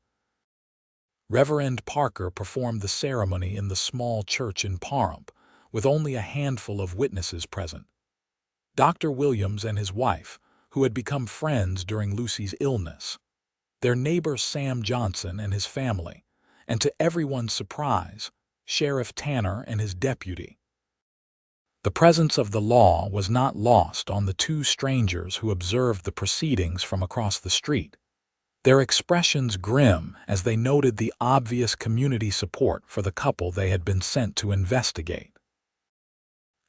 Reverend Parker performed the ceremony in the small church in Pahrump, with only a handful of witnesses present. Dr. Williams and his wife, who had become friends during Lucy's illness, their neighbor Sam Johnson and his family, and to everyone's surprise, Sheriff Tanner and his deputy. The presence of the law was not lost on the two strangers who observed the proceedings from across the street, their expressions grim as they noted the obvious community support for the couple they had been sent to investigate.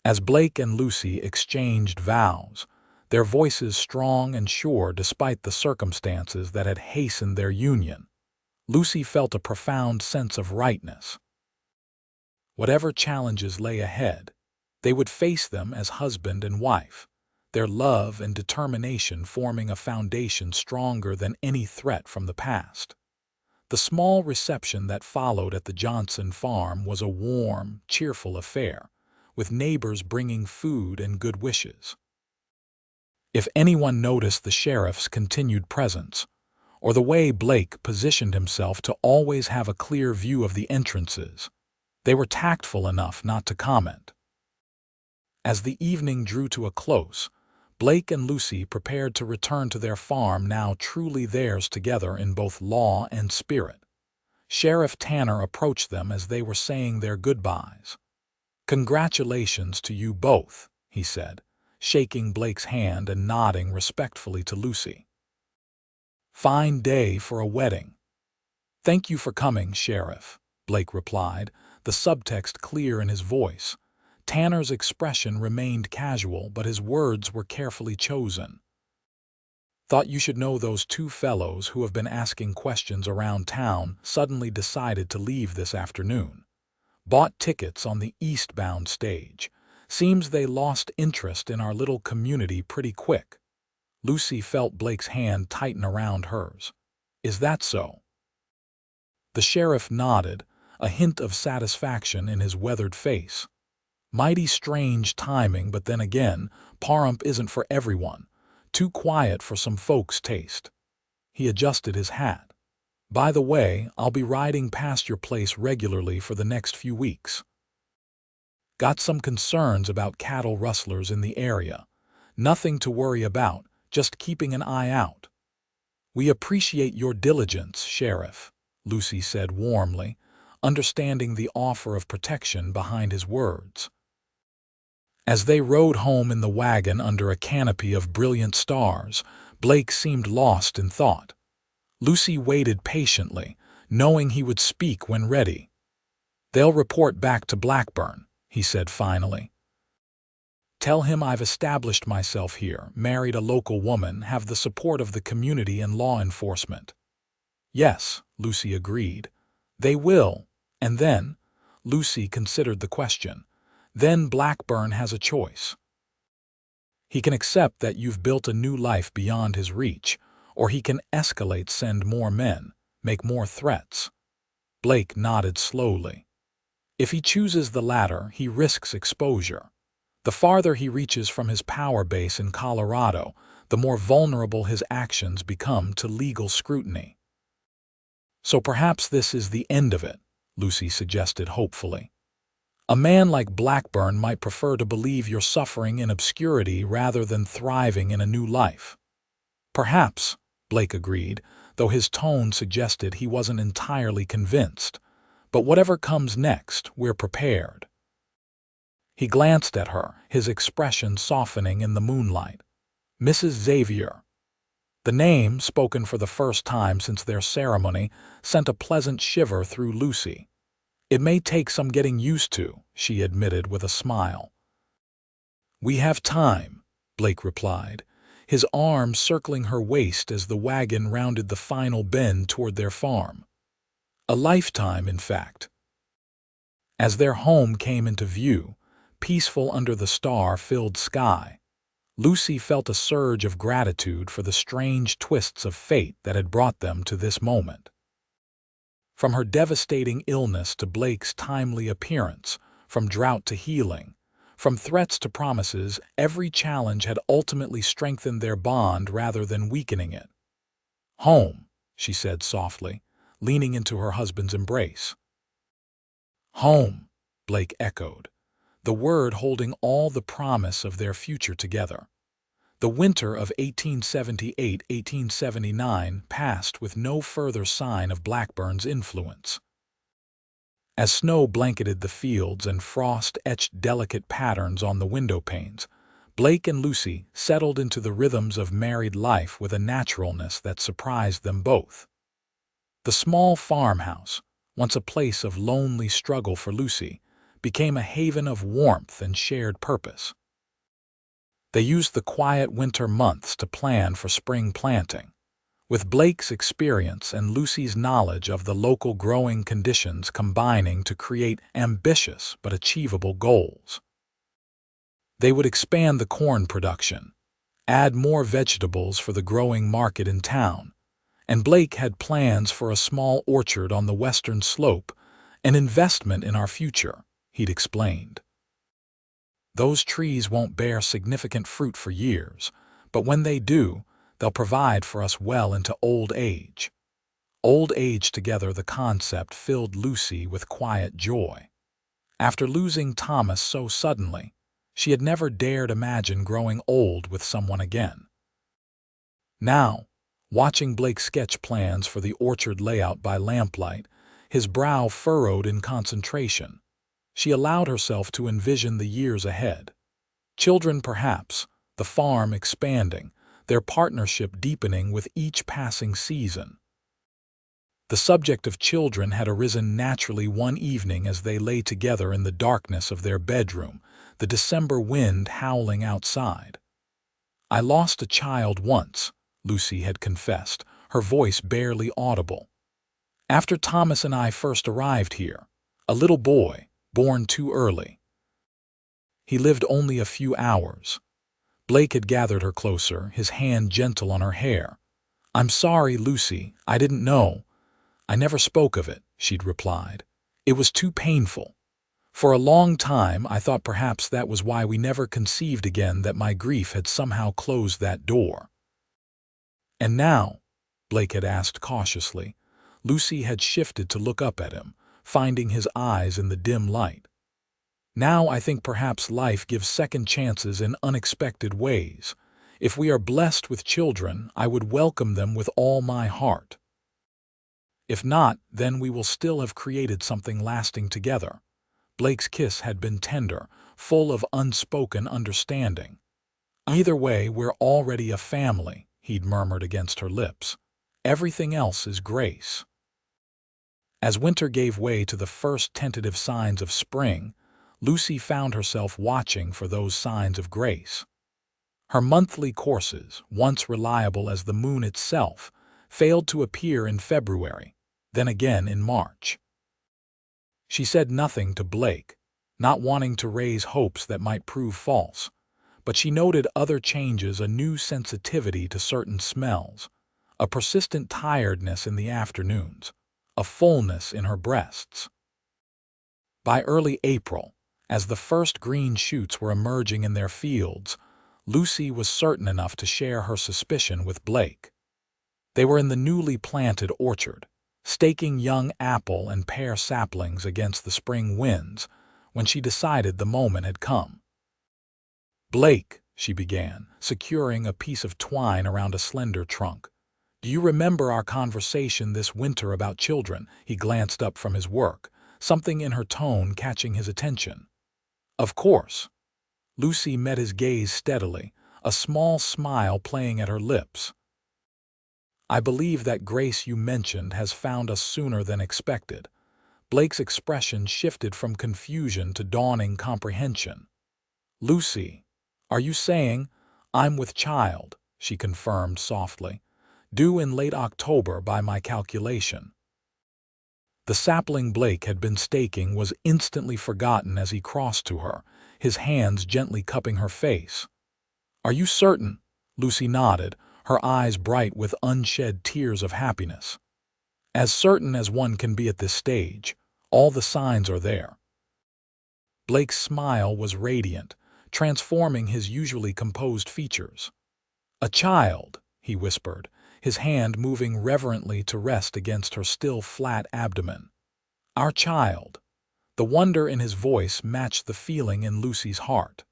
As Blake and Lucy exchanged vows, their voices strong and sure despite the circumstances that had hastened their union, Lucy felt a profound sense of rightness. Whatever challenges lay ahead, they would face them as husband and wife, their love and determination forming a foundation stronger than any threat from the past. The small reception that followed at the Johnson farm was a warm, cheerful affair, with neighbors bringing food and good wishes. If anyone noticed the sheriff's continued presence, or the way Blake positioned himself to always have a clear view of the entrances, they were tactful enough not to comment. As the evening drew to a close, Blake and Lucy prepared to return to their farm now truly theirs together in both law and spirit. Sheriff Tanner approached them as they were saying their goodbyes. "Congratulations to you both," he said, shaking Blake's hand and nodding respectfully to Lucy. "Fine day for a wedding." "Thank you for coming, Sheriff," Blake replied, the subtext clear in his voice. Tanner's expression remained casual, but his words were carefully chosen. "Thought you should know those two fellows who have been asking questions around town suddenly decided to leave this afternoon. Bought tickets on the eastbound stage. Seems they lost interest in our little community pretty quick." Lucy felt Blake's hand tighten around hers. "Is that so?" The sheriff nodded, a hint of satisfaction in his weathered face. "Mighty strange timing, but then again, Pahrump isn't for everyone. Too quiet for some folks' taste." He adjusted his hat. "By the way, I'll be riding past your place regularly for the next few weeks. Got some concerns about cattle rustlers in the area. Nothing to worry about, just keeping an eye out." "We appreciate your diligence, Sheriff," Lucy said warmly, understanding the offer of protection behind his words. As they rode home in the wagon under a canopy of brilliant stars, Blake seemed lost in thought. Lucy waited patiently, knowing he would speak when ready. "They'll report back to Blackburn," he said finally. "Tell him I've established myself here, married a local woman, have the support of the community and law enforcement." "Yes," Lucy agreed. "They will, and then," Lucy considered the question, "then Blackburn has a choice. He can accept that you've built a new life beyond his reach, or he can escalate, send more men, make more threats." Blake nodded slowly. "If he chooses the latter, he risks exposure. The farther he reaches from his power base in Colorado, the more vulnerable his actions become to legal scrutiny. "So perhaps this is the end of it," Lucy suggested hopefully. "A man like Blackburn might prefer to believe you're suffering in obscurity rather than thriving in a new life." "Perhaps," Blake agreed, though his tone suggested he wasn't entirely convinced. "But whatever comes next, we're prepared." He glanced at her, his expression softening in the moonlight. "Mrs. Xavier." The name, spoken for the first time since their ceremony, sent a pleasant shiver through Lucy. "It may take some getting used to," she admitted with a smile. "We have time," Blake replied, his arm circling her waist as the wagon rounded the final bend toward their farm. A lifetime, in fact. As their home came into view, peaceful under the star-filled sky, Lucy felt a surge of gratitude for the strange twists of fate that had brought them to this moment. From her devastating illness to Blake's timely appearance, from drought to healing, from threats to promises, every challenge had ultimately strengthened their bond rather than weakening it. "Home," she said softly, leaning into her husband's embrace. "Home," Blake echoed, the word holding all the promise of their future together. The winter of 1878-1879 passed with no further sign of Blackburn's influence. As snow blanketed the fields and frost etched delicate patterns on the window panes, Blake and Lucy settled into the rhythms of married life with a naturalness that surprised them both. The small farmhouse, once a place of lonely struggle for Lucy, became a haven of warmth and shared purpose. They used the quiet winter months to plan for spring planting, with Blake's experience and Lucy's knowledge of the local growing conditions combining to create ambitious but achievable goals. They would expand the corn production, add more vegetables for the growing market in town, and Blake had plans for a small orchard on the western slope, an investment in our future, he'd explained. "Those trees won't bear significant fruit for years, but when they do, they'll provide for us well into old age." Old age together, the concept filled Lucy with quiet joy. After losing Thomas so suddenly, she had never dared imagine growing old with someone again. Now, watching Blake sketch plans for the orchard layout by lamplight, his brow furrowed in concentration, she allowed herself to envision the years ahead. Children perhaps, the farm expanding, their partnership deepening with each passing season. The subject of children had arisen naturally one evening as they lay together in the darkness of their bedroom, the December wind howling outside. "I lost a child once," Lucy had confessed, her voice barely audible. "After Thomas and I first arrived here, a little boy, born too early. He lived only a few hours." Blake had gathered her closer, his hand gentle on her hair. "I'm sorry, Lucy, I didn't know. I never spoke of it," she'd replied. "It was too painful. For a long time I thought perhaps that was why we never conceived again, that my grief had somehow closed that door." "And now?" Blake had asked cautiously. Lucy had shifted to look up at him, finding his eyes in the dim light. "Now I think perhaps life gives second chances in unexpected ways. If we are blessed with children, I would welcome them with all my heart. If not, then we will still have created something lasting together." Blake's kiss had been tender, full of unspoken understanding. "Either way, we're already a family," he'd murmured against her lips. "Everything else is grace." As winter gave way to the first tentative signs of spring, Lucy found herself watching for those signs of grace. Her monthly courses, once reliable as the moon itself, failed to appear in February, then again in March. She said nothing to Blake, not wanting to raise hopes that might prove false, but she noted other changes: a new sensitivity to certain smells, a persistent tiredness in the afternoons, a fullness in her breasts. By early April, as the first green shoots were emerging in their fields, Lucy was certain enough to share her suspicion with Blake. They were in the newly planted orchard, staking young apple and pear saplings against the spring winds, when she decided the moment had come. "Blake," she began, securing a piece of twine around a slender trunk. "Do you remember our conversation this winter about children?" He glanced up from his work, something in her tone catching his attention. "Of course." Lucy met his gaze steadily, a small smile playing at her lips. "I believe that grace you mentioned has found us sooner than expected." Blake's expression shifted from confusion to dawning comprehension. "Lucy, are you saying—" "I'm with child," she confirmed softly. "Due in late October by my calculation." The sapling Blake had been staking was instantly forgotten as he crossed to her, his hands gently cupping her face. "Are you certain?" Lucy nodded, her eyes bright with unshed tears of happiness. "As certain as one can be at this stage. All the signs are there." Blake's smile was radiant, transforming his usually composed features. "A child," he whispered, his hand moving reverently to rest against her still flat abdomen. "Our child." The wonder in his voice matched the feeling in Lucy's heart.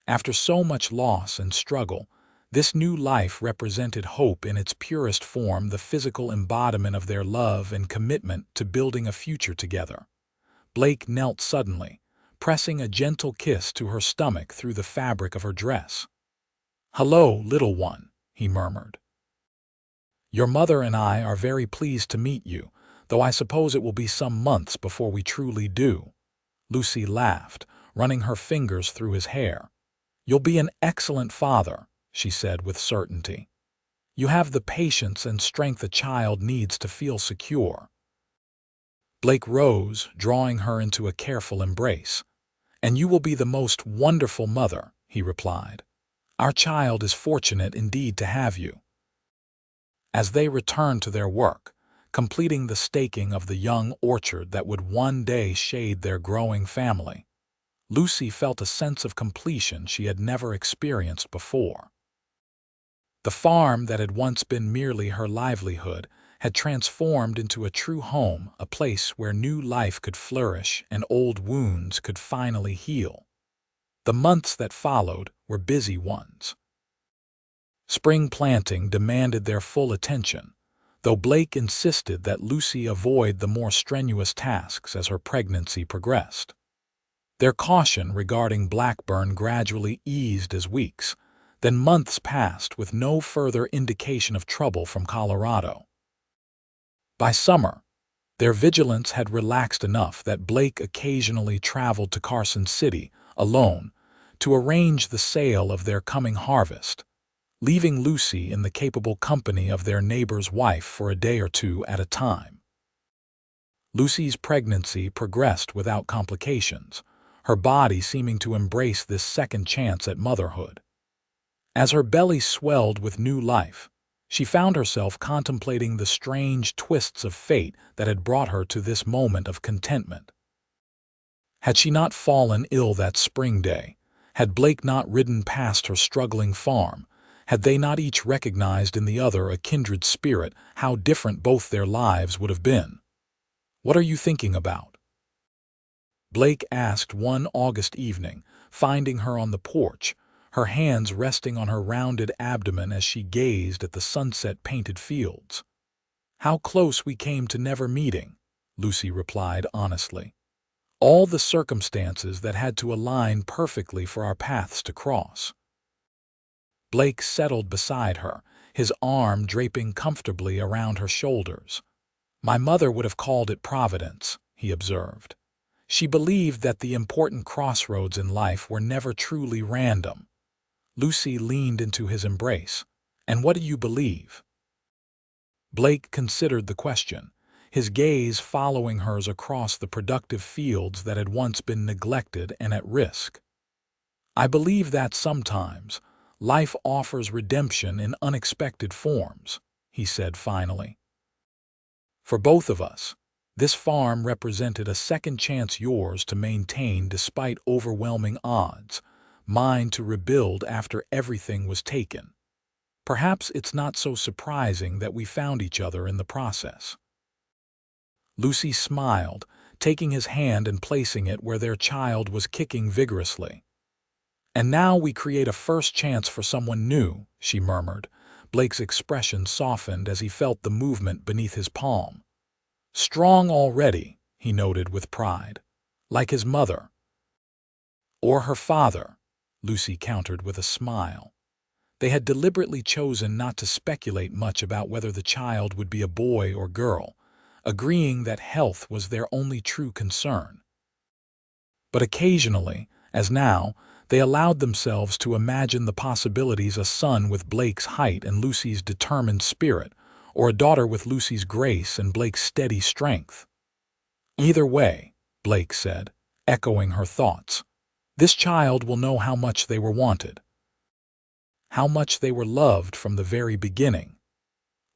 After so much loss and struggle, this new life represented hope in its purest form, the physical embodiment of their love and commitment to building a future together. Blake knelt suddenly, pressing a gentle kiss to her stomach through the fabric of her dress. "Hello, little one," he murmured. "Your mother and I are very pleased to meet you, though I suppose it will be some months before we truly do." Lucy laughed, running her fingers through his hair. "You'll be an excellent father," she said with certainty. "You have the patience and strength a child needs to feel secure." Blake rose, drawing her into a careful embrace. "And you will be the most wonderful mother," he replied. "Our child is fortunate indeed to have you." As they returned to their work, completing the staking of the young orchard that would one day shade their growing family, Lucy felt a sense of completion she had never experienced before. The farm that had once been merely her livelihood had transformed into a true home, a place where new life could flourish and old wounds could finally heal. The months that followed were busy ones. Spring planting demanded their full attention, though Blake insisted that Lucy avoid the more strenuous tasks as her pregnancy progressed. Their caution regarding Blackburn gradually eased as weeks, then months passed with no further indication of trouble from Colorado. By summer, their vigilance had relaxed enough that Blake occasionally traveled to Carson City, alone, to arrange the sale of their coming harvest, leaving Lucy in the capable company of their neighbor's wife for a day or two at a time. Lucy's pregnancy progressed without complications, her body seeming to embrace this second chance at motherhood. As her belly swelled with new life, she found herself contemplating the strange twists of fate that had brought her to this moment of contentment. Had she not fallen ill that spring day, had Blake not ridden past her struggling farm, had they not each recognized in the other a kindred spirit, how different both their lives would have been. "What are you thinking about?" Blake asked one August evening, finding her on the porch, her hands resting on her rounded abdomen as she gazed at the sunset-painted fields. "How close we came to never meeting," Lucy replied honestly. "All the circumstances that had to align perfectly for our paths to cross." Blake settled beside her, his arm draping comfortably around her shoulders. "My mother would have called it providence," he observed. "She believed that the important crossroads in life were never truly random." Lucy leaned into his embrace. "And what do you believe?" Blake considered the question, his gaze following hers across the productive fields that had once been neglected and at risk. "I believe that sometimes life offers redemption in unexpected forms," he said finally. "For both of us, this farm represented a second chance, yours to maintain despite overwhelming odds, mine to rebuild after everything was taken. Perhaps it's not so surprising that we found each other in the process." Lucy smiled, taking his hand and placing it where their child was kicking vigorously. "And now we create a first chance for someone new," she murmured. Blake's expression softened as he felt the movement beneath his palm. "Strong already," he noted with pride. "Like his mother." "Or her father," Lucy countered with a smile. They had deliberately chosen not to speculate much about whether the child would be a boy or girl, agreeing that health was their only true concern. But occasionally, as now, they allowed themselves to imagine the possibilities: a son with Blake's height and Lucy's determined spirit, or a daughter with Lucy's grace and Blake's steady strength. "Either way," Blake said, echoing her thoughts, "this child will know how much they were wanted, how much they were loved from the very beginning."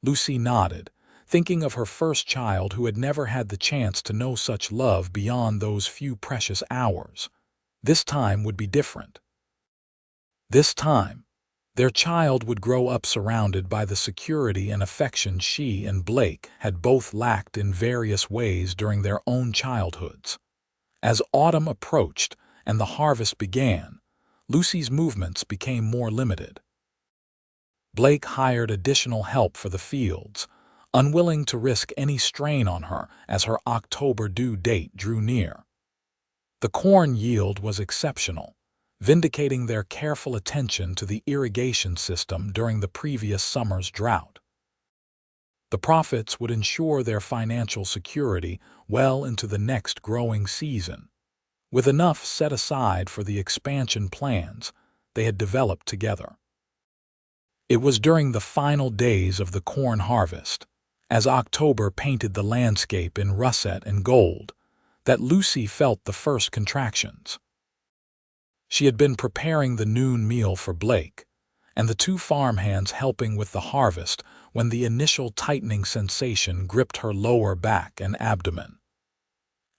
Lucy nodded, thinking of her first child who had never had the chance to know such love beyond those few precious hours. This time would be different. This time, their child would grow up surrounded by the security and affection she and Blake had both lacked in various ways during their own childhoods. As autumn approached and the harvest began, Lucy's movements became more limited. Blake hired additional help for the fields, unwilling to risk any strain on her as her October due date drew near. The corn yield was exceptional, vindicating their careful attention to the irrigation system during the previous summer's drought. The profits would ensure their financial security well into the next growing season, with enough set aside for the expansion plans they had developed together. It was during the final days of the corn harvest, as October painted the landscape in russet and gold, that Lucy felt the first contractions. She had been preparing the noon meal for Blake, and the two farmhands helping with the harvest when the initial tightening sensation gripped her lower back and abdomen.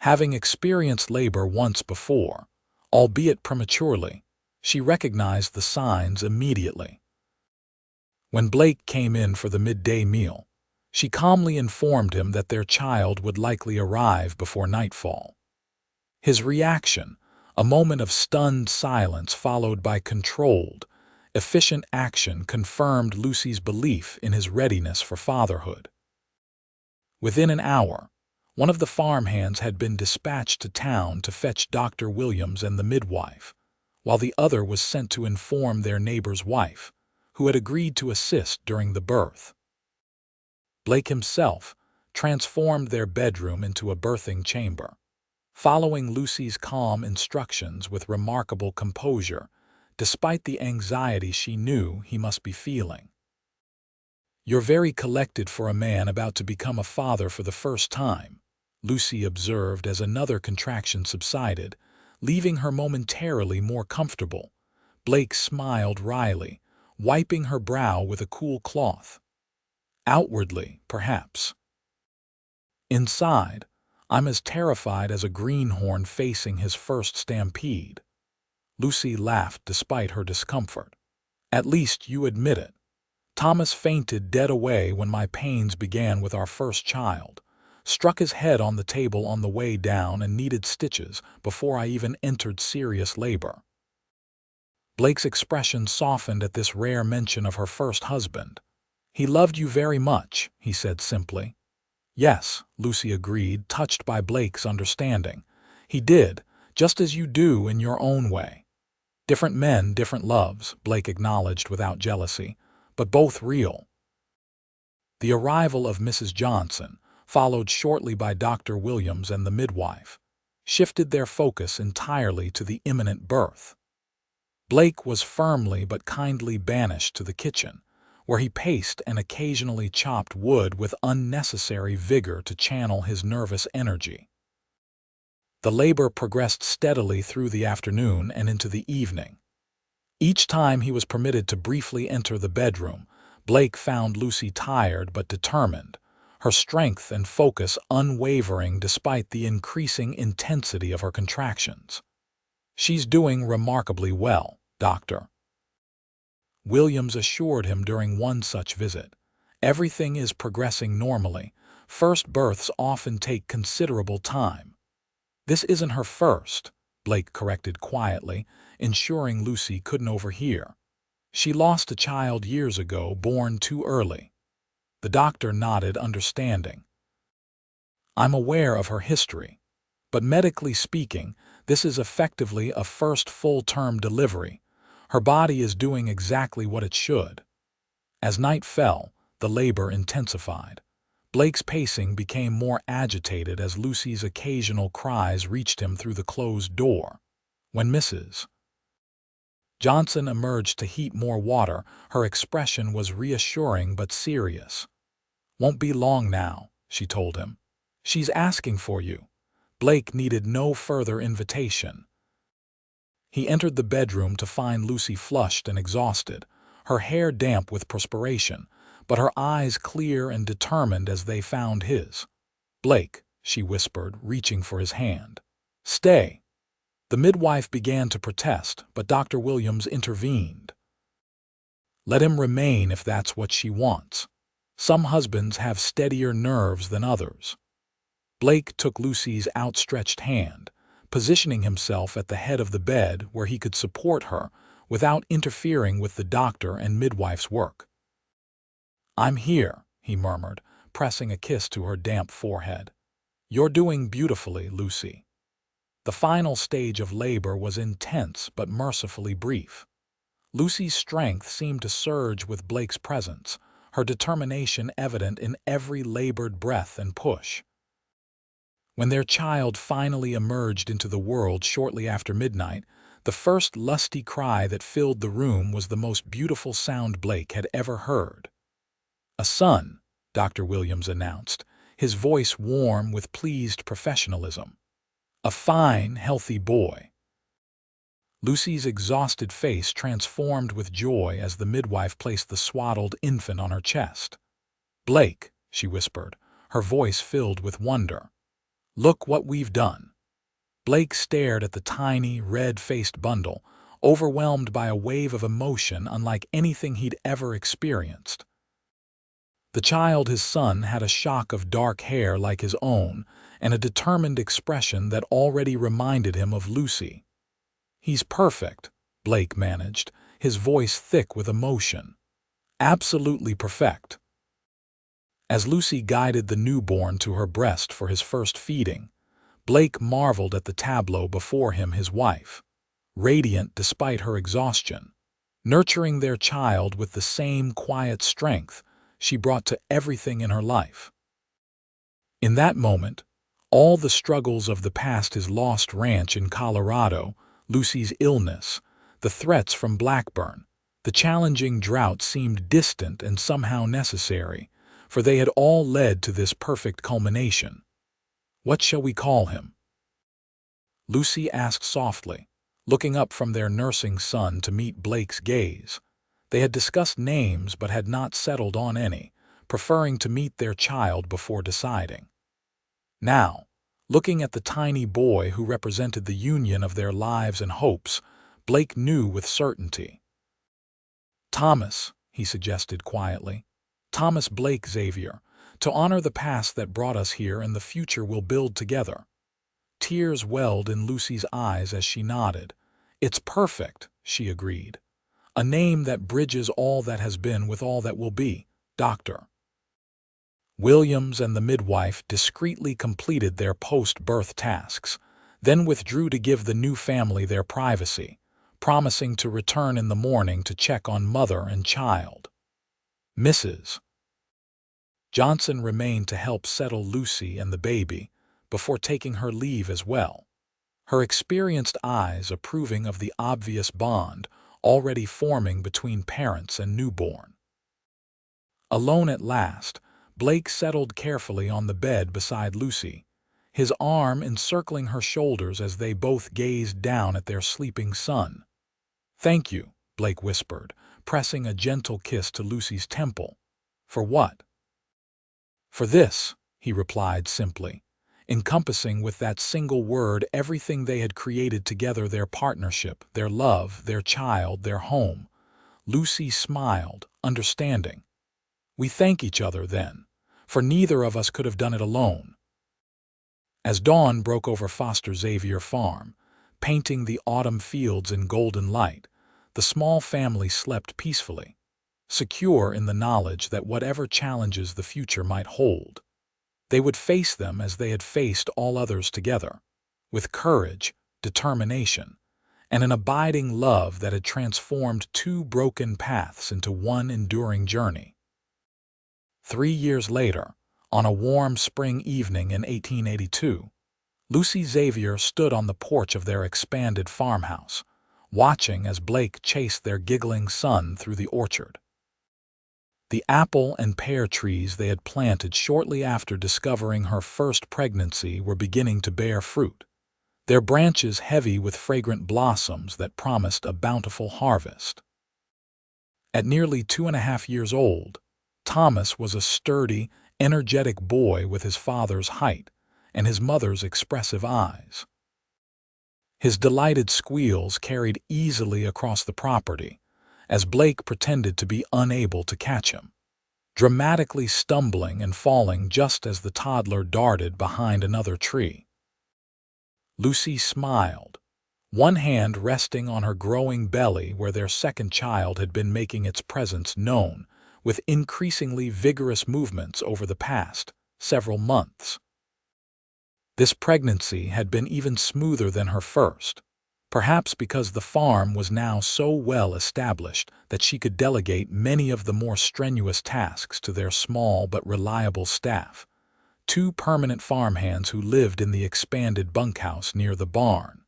Having experienced labor once before, albeit prematurely, she recognized the signs immediately. When Blake came in for the midday meal, she calmly informed him that their child would likely arrive before nightfall. His reaction, a moment of stunned silence followed by controlled, efficient action, confirmed Lucy's belief in his readiness for fatherhood. Within an hour, one of the farmhands had been dispatched to town to fetch Dr. Williams and the midwife, while the other was sent to inform their neighbor's wife, who had agreed to assist during the birth. Blake himself transformed their bedroom into a birthing chamber, following Lucy's calm instructions with remarkable composure, despite the anxiety she knew he must be feeling. "You're very collected for a man about to become a father for the first time," Lucy observed as another contraction subsided, leaving her momentarily more comfortable. Blake smiled wryly, wiping her brow with a cool cloth. "Outwardly, perhaps. Inside, I'm as terrified as a greenhorn facing his first stampede." Lucy laughed despite her discomfort. "At least you admit it. Thomas fainted dead away when my pains began with our first child, struck his head on the table on the way down and needed stitches before I even entered serious labor." Blake's expression softened at this rare mention of her first husband. "He loved you very much," he said simply. "Yes," Lucy agreed, touched by Blake's understanding. "He did, just as you do in your own way. Different men, different loves," Blake acknowledged without jealousy, "but both real." The arrival of Mrs. Johnson, followed shortly by Dr. Williams and the midwife, shifted their focus entirely to the imminent birth. Blake was firmly but kindly banished to the kitchen, where he paced and occasionally chopped wood with unnecessary vigor to channel his nervous energy. The labor progressed steadily through the afternoon and into the evening. Each time he was permitted to briefly enter the bedroom, Blake found Lucy tired but determined, her strength and focus unwavering despite the increasing intensity of her contractions. "She's doing remarkably well," Dr. Williams assured him during one such visit. Everything is progressing normally. First births often take considerable time. This isn't her first, Blake corrected quietly, ensuring Lucy couldn't overhear. She lost a child years ago, born too early. The doctor nodded, understanding. I'm aware of her history, but medically speaking, this is effectively a first full-term delivery. Her body is doing exactly what it should. As night fell, the labor intensified. Blake's pacing became more agitated as Lucy's occasional cries reached him through the closed door. When Mrs. Johnson emerged to heat more water, her expression was reassuring but serious. "Won't be long now," she told him. "She's asking for you." Blake needed no further invitation. He entered the bedroom to find Lucy flushed and exhausted, her hair damp with perspiration, but her eyes clear and determined as they found his. "Blake," she whispered, reaching for his hand. "Stay." The midwife began to protest, but Dr. Williams intervened. "Let him remain if that's what she wants. Some husbands have steadier nerves than others." Blake took Lucy's outstretched hand, positioning himself at the head of the bed where he could support her without interfering with the doctor and midwife's work. "I'm here," he murmured, pressing a kiss to her damp forehead. "You're doing beautifully, Lucy." The final stage of labor was intense but mercifully brief. Lucy's strength seemed to surge with Blake's presence, her determination evident in every labored breath and push. When their child finally emerged into the world shortly after midnight, the first lusty cry that filled the room was the most beautiful sound Blake had ever heard. "A son," Dr. Williams announced, his voice warm with pleased professionalism. "A fine, healthy boy." Lucy's exhausted face transformed with joy as the midwife placed the swaddled infant on her chest. "Blake," she whispered, her voice filled with wonder. "Look what we've done." Blake stared at the tiny, red-faced bundle, overwhelmed by a wave of emotion unlike anything he'd ever experienced. The child, his son, had a shock of dark hair like his own and a determined expression that already reminded him of Lucy. "He's perfect," Blake managed, his voice thick with emotion. "Absolutely perfect." As Lucy guided the newborn to her breast for his first feeding, Blake marveled at the tableau before him, his wife, radiant despite her exhaustion, nurturing their child with the same quiet strength she brought to everything in her life. In that moment, all the struggles of the past, his lost ranch in Colorado, Lucy's illness, the threats from Blackburn, the challenging drought seemed distant and somehow necessary, for they had all led to this perfect culmination. "What shall we call him?" Lucy asked softly, looking up from their nursing son to meet Blake's gaze. They had discussed names but had not settled on any, preferring to meet their child before deciding. Now, looking at the tiny boy who represented the union of their lives and hopes, Blake knew with certainty. "Thomas," he suggested quietly. "Thomas Blake Xavier, to honor the past that brought us here and the future we'll build together." Tears welled in Lucy's eyes as she nodded. "It's perfect," she agreed. "A name that bridges all that has been with all that will be." Dr. Williams and the midwife discreetly completed their post-birth tasks, then withdrew to give the new family their privacy, promising to return in the morning to check on mother and child. Mrs. Johnson remained to help settle Lucy and the baby before taking her leave as well, her experienced eyes approving of the obvious bond already forming between parents and newborn. Alone at last, Blake settled carefully on the bed beside Lucy, his arm encircling her shoulders as they both gazed down at their sleeping son. "Thank you," Blake whispered, pressing a gentle kiss to Lucy's temple. "For what?" "For this," he replied simply. encompassing with that single word everything they had created together: their partnership, their love, their child, their home. Lucy smiled, understanding. "We thank each other, then, for neither of us could have done it alone." As dawn broke over Foster Xavier Farm, painting the autumn fields in golden light, the small family slept peacefully, secure in the knowledge that whatever challenges the future might hold, they would face them as they had faced all others together, with courage, determination, and an abiding love that had transformed two broken paths into one enduring journey. 3 years later, on a warm spring evening in 1882, Lucy Xavier stood on the porch of their expanded farmhouse, watching as Blake chased their giggling son through the orchard. The apple and pear trees they had planted shortly after discovering her first pregnancy were beginning to bear fruit, their branches heavy with fragrant blossoms that promised a bountiful harvest. At nearly 2.5 years old, Thomas was a sturdy, energetic boy with his father's height and his mother's expressive eyes. His delighted squeals carried easily across the property, as Blake pretended to be unable to catch him, dramatically stumbling and falling just as the toddler darted behind another tree. Lucy smiled, one hand resting on her growing belly where their second child had been making its presence known with increasingly vigorous movements over the past several months. This pregnancy had been even smoother than her first, perhaps because the farm was now so well established that she could delegate many of the more strenuous tasks to their small but reliable staff, 2 permanent farmhands who lived in the expanded bunkhouse near the barn,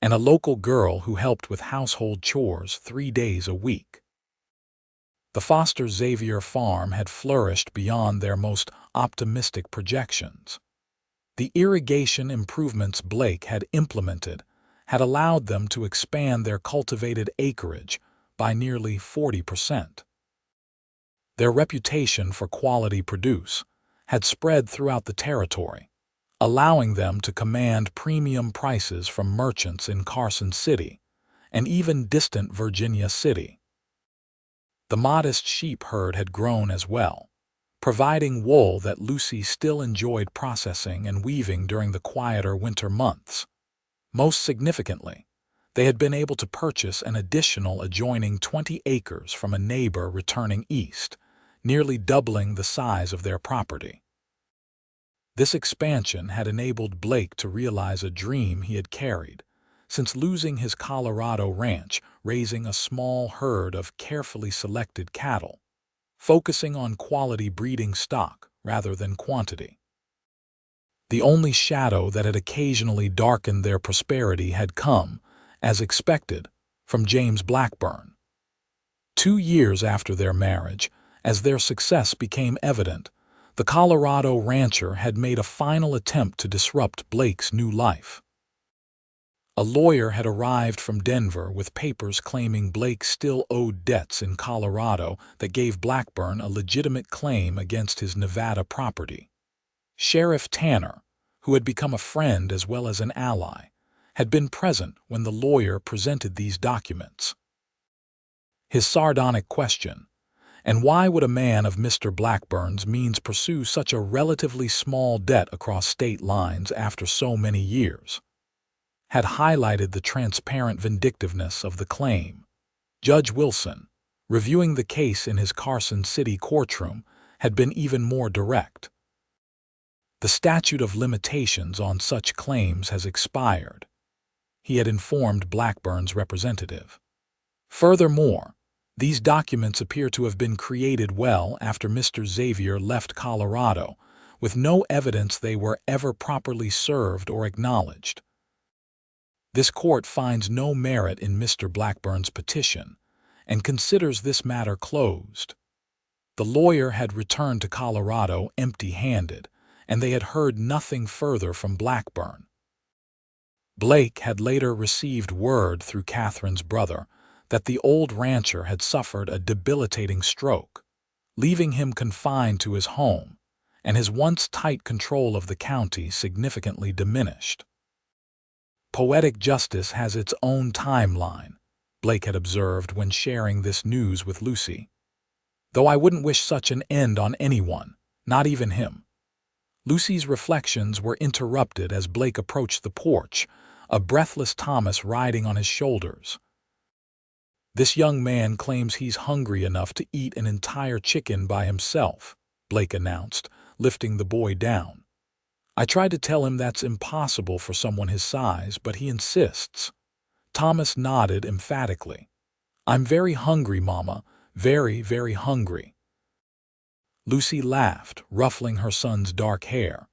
and a local girl who helped with household chores 3 days a week. The Foster Xavier farm had flourished beyond their most optimistic projections. The irrigation improvements Blake had implemented had allowed them to expand their cultivated acreage by nearly 40%. Their reputation for quality produce had spread throughout the territory, allowing them to command premium prices from merchants in Carson City and even distant Virginia City. The modest sheep herd had grown as well, providing wool that Lucy still enjoyed processing and weaving during the quieter winter months. Most significantly, they had been able to purchase an additional adjoining 20 acres from a neighbor returning east, nearly doubling the size of their property. This expansion had enabled Blake to realize a dream he had carried since losing his Colorado ranch, raising a small herd of carefully selected cattle, focusing on quality breeding stock rather than quantity. The only shadow that had occasionally darkened their prosperity had come, as expected, from James Blackburn. 2 years after their marriage, as their success became evident, the Colorado rancher had made a final attempt to disrupt Blake's new life. A lawyer had arrived from Denver with papers claiming Blake still owed debts in Colorado that gave Blackburn a legitimate claim against his Nevada property. Sheriff Tanner, who had become a friend as well as an ally, had been present when the lawyer presented these documents. His sardonic question, "And why would a man of Mr. Blackburn's means pursue such a relatively small debt across state lines after so many years?" had highlighted the transparent vindictiveness of the claim. Judge Wilson, reviewing the case in his Carson City courtroom, had been even more direct. "The statute of limitations on such claims has expired," he had informed Blackburn's representative. Furthermore, these documents appear to have been created well after Mr. Xavier left Colorado, with no evidence they were ever properly served or acknowledged. This court finds no merit in Mr. Blackburn's petition and considers this matter closed. The lawyer had returned to Colorado empty-handed, and they had heard nothing further from Blackburn. Blake had later received word through Catherine's brother that the old rancher had suffered a debilitating stroke, leaving him confined to his home, and his once tight control of the county significantly diminished. Poetic justice has its own timeline, Blake had observed when sharing this news with Lucy. Though I wouldn't wish such an end on anyone, not even him. Lucy's reflections were interrupted as Blake approached the porch, a breathless Thomas riding on his shoulders. "This young man claims he's hungry enough to eat an entire chicken by himself," Blake announced, lifting the boy down. "I tried to tell him that's impossible for someone his size, but he insists." Thomas nodded emphatically. "I'm very hungry, Mama, very, very hungry." Lucy laughed, ruffling her son's dark hair.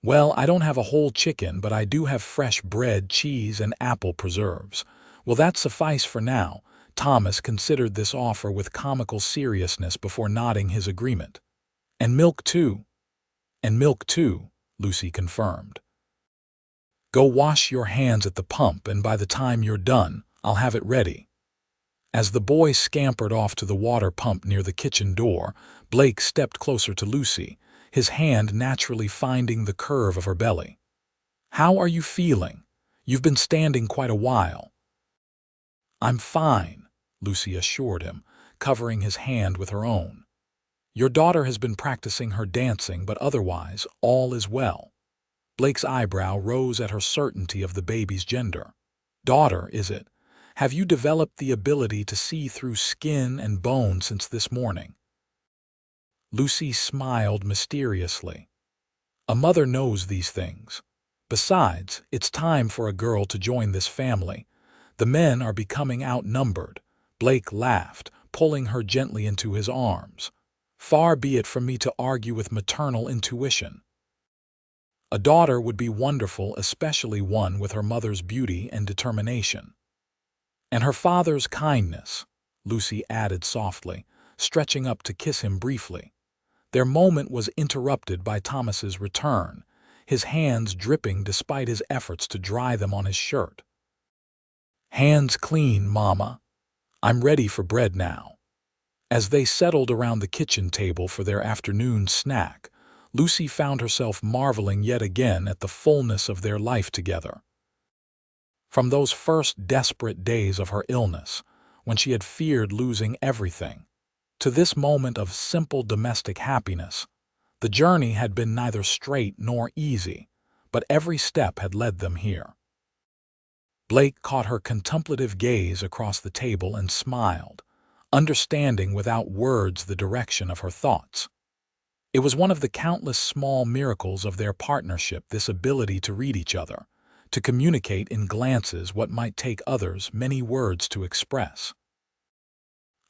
"Well, I don't have a whole chicken, but I do have fresh bread, cheese, and apple preserves. Will that suffice for now?" Thomas considered this offer with comical seriousness before nodding his agreement. "And milk too." "And milk too," Lucy confirmed. "Go wash your hands at the pump, and by the time you're done, I'll have it ready." As the boy scampered off to the water pump near the kitchen door, Blake stepped closer to Lucy, his hand naturally finding the curve of her belly. "How are you feeling? You've been standing quite a while." "I'm fine," Lucy assured him, covering his hand with her own. "Your daughter has been practicing her dancing, but otherwise, all is well." Blake's eyebrow rose at her certainty of the baby's gender. "Daughter, is it? Have you developed the ability to see through skin and bone since this morning?" Lucy smiled mysteriously. "A mother knows these things. Besides, it's time for a girl to join this family. The men are becoming outnumbered." Blake laughed, pulling her gently into his arms. "Far be it from me to argue with maternal intuition. A daughter would be wonderful, especially one with her mother's beauty and determination. And her father's kindness," Lucy added softly, stretching up to kiss him briefly. Their moment was interrupted by Thomas's return, his hands dripping despite his efforts to dry them on his shirt. "Hands clean, Mama. I'm ready for bread now." As they settled around the kitchen table for their afternoon snack, Lucy found herself marveling yet again at the fullness of their life together. From those first desperate days of her illness, when she had feared losing everything, to this moment of simple domestic happiness, the journey had been neither straight nor easy, but every step had led them here. Blake caught her contemplative gaze across the table and smiled, understanding without words the direction of her thoughts. It was one of the countless small miracles of their partnership, this ability to read each other, to communicate in glances what might take others many words to express.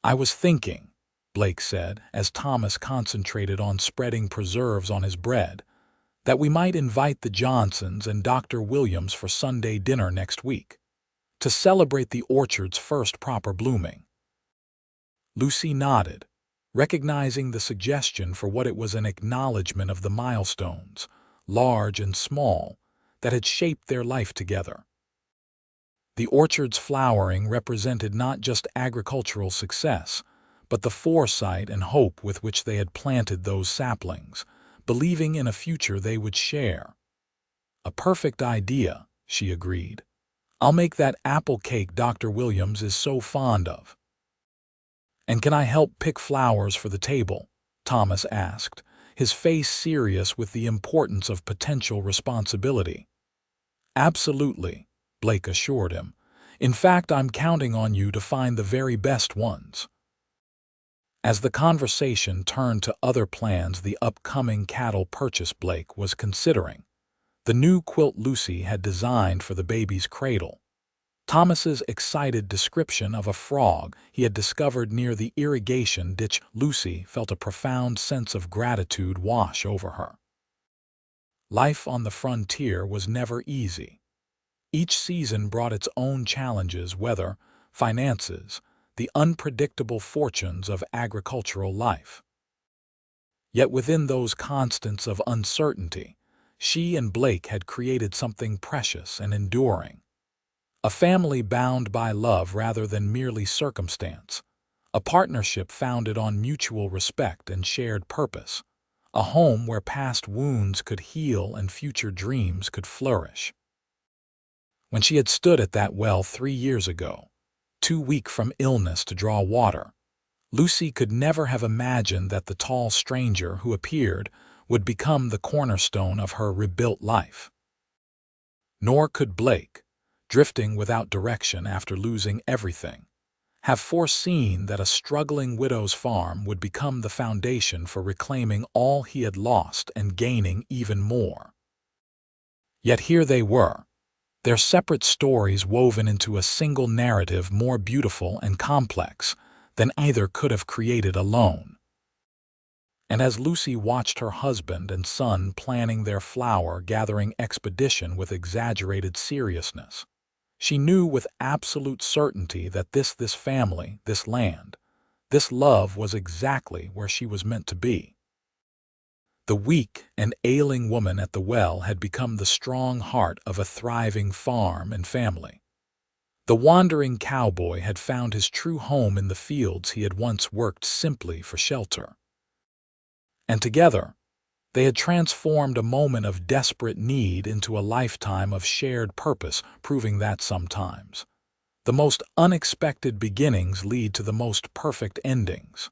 "I was thinking," Blake said, as Thomas concentrated on spreading preserves on his bread, "that we might invite the Johnsons and Dr. Williams for Sunday dinner next week, to celebrate the orchard's first proper blooming." Lucy nodded, recognizing the suggestion for what it was, an acknowledgement of the milestones, large and small, that had shaped their life together. The orchard's flowering represented not just agricultural success, but the foresight and hope with which they had planted those saplings, believing in a future they would share. "A perfect idea," she agreed. "I'll make that apple cake Dr. Williams is so fond of." "And can I help pick flowers for the table?" Thomas asked, his face serious with the importance of potential responsibility. "Absolutely," Blake assured him. "In fact, I'm counting on you to find the very best ones." As the conversation turned to other plans, the upcoming cattle purchase Blake was considering, the new quilt Lucy had designed for the baby's cradle, Thomas's excited description of a frog he had discovered near the irrigation ditch. Lucy felt a profound sense of gratitude wash over her. Life on the frontier was never easy. Each season brought its own challenges: weather, finances, the unpredictable fortunes of agricultural life. Yet within those constants of uncertainty, she and Blake had created something precious and enduring. A family bound by love rather than merely circumstance, a partnership founded on mutual respect and shared purpose, a home where past wounds could heal and future dreams could flourish. When she had stood at that well 3 years ago, too weak from illness to draw water, Lucy could never have imagined that the tall stranger who appeared would become the cornerstone of her rebuilt life. Nor could Blake, drifting without direction after losing everything, have foreseen that a struggling widow's farm would become the foundation for reclaiming all he had lost and gaining even more. Yet here they were, their separate stories woven into a single narrative more beautiful and complex than either could have created alone. And as Lucy watched her husband and son planning their flower-gathering expedition with exaggerated seriousness, she knew with absolute certainty that this family, this land, this love was exactly where she was meant to be. The weak and ailing woman at the well had become the strong heart of a thriving farm and family. The wandering cowboy had found his true home in the fields he had once worked simply for shelter. And together, they had transformed a moment of desperate need into a lifetime of shared purpose, proving that sometimes the most unexpected beginnings lead to the most perfect endings.